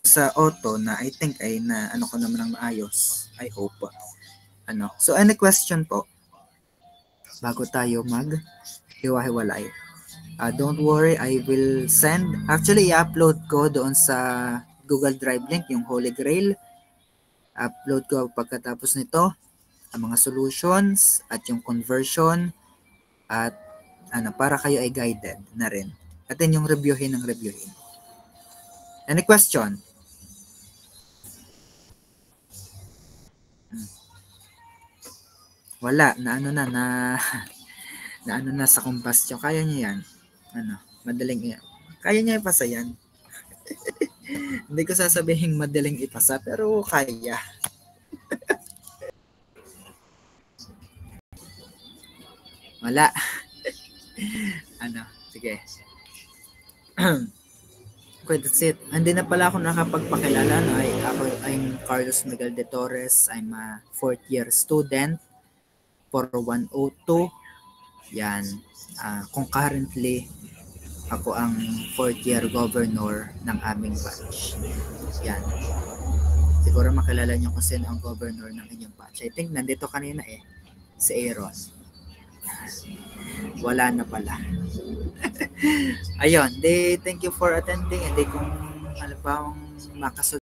sa auto na I think ay na ko naman ng maayos. I hope. So, any question po? Bago tayo hiwa-hiwalay. Don't worry, I will send. Actually, i-upload ko doon sa Google Drive link, yung Holy Grail. Upload ko pagkatapos nito ang mga solutions at yung conversion at para kayo ay guided na rin. At then yung reviewin. Any question? Wala, na sa combustion. Kaya niyo yan. Madaling kaya niya ipasa yan. Hindi ko sasabihin madaling ipasa, pero kaya. Wala. Sige. Okay, that's it. Hindi na pala ako nakapagpakilala. I'm Carlos Miguel de Torres. I'm a 4th year student for 102. Yan. Concurrently, ako ang 4th year governor ng aming batch. Yan. Siguro makilala niyo kung sino ang governor ng inyong batch. I think nandito kanina si Aaron. Wala na pala. Ayun. Thank you for attending. Hindi kung halimbawa makasunod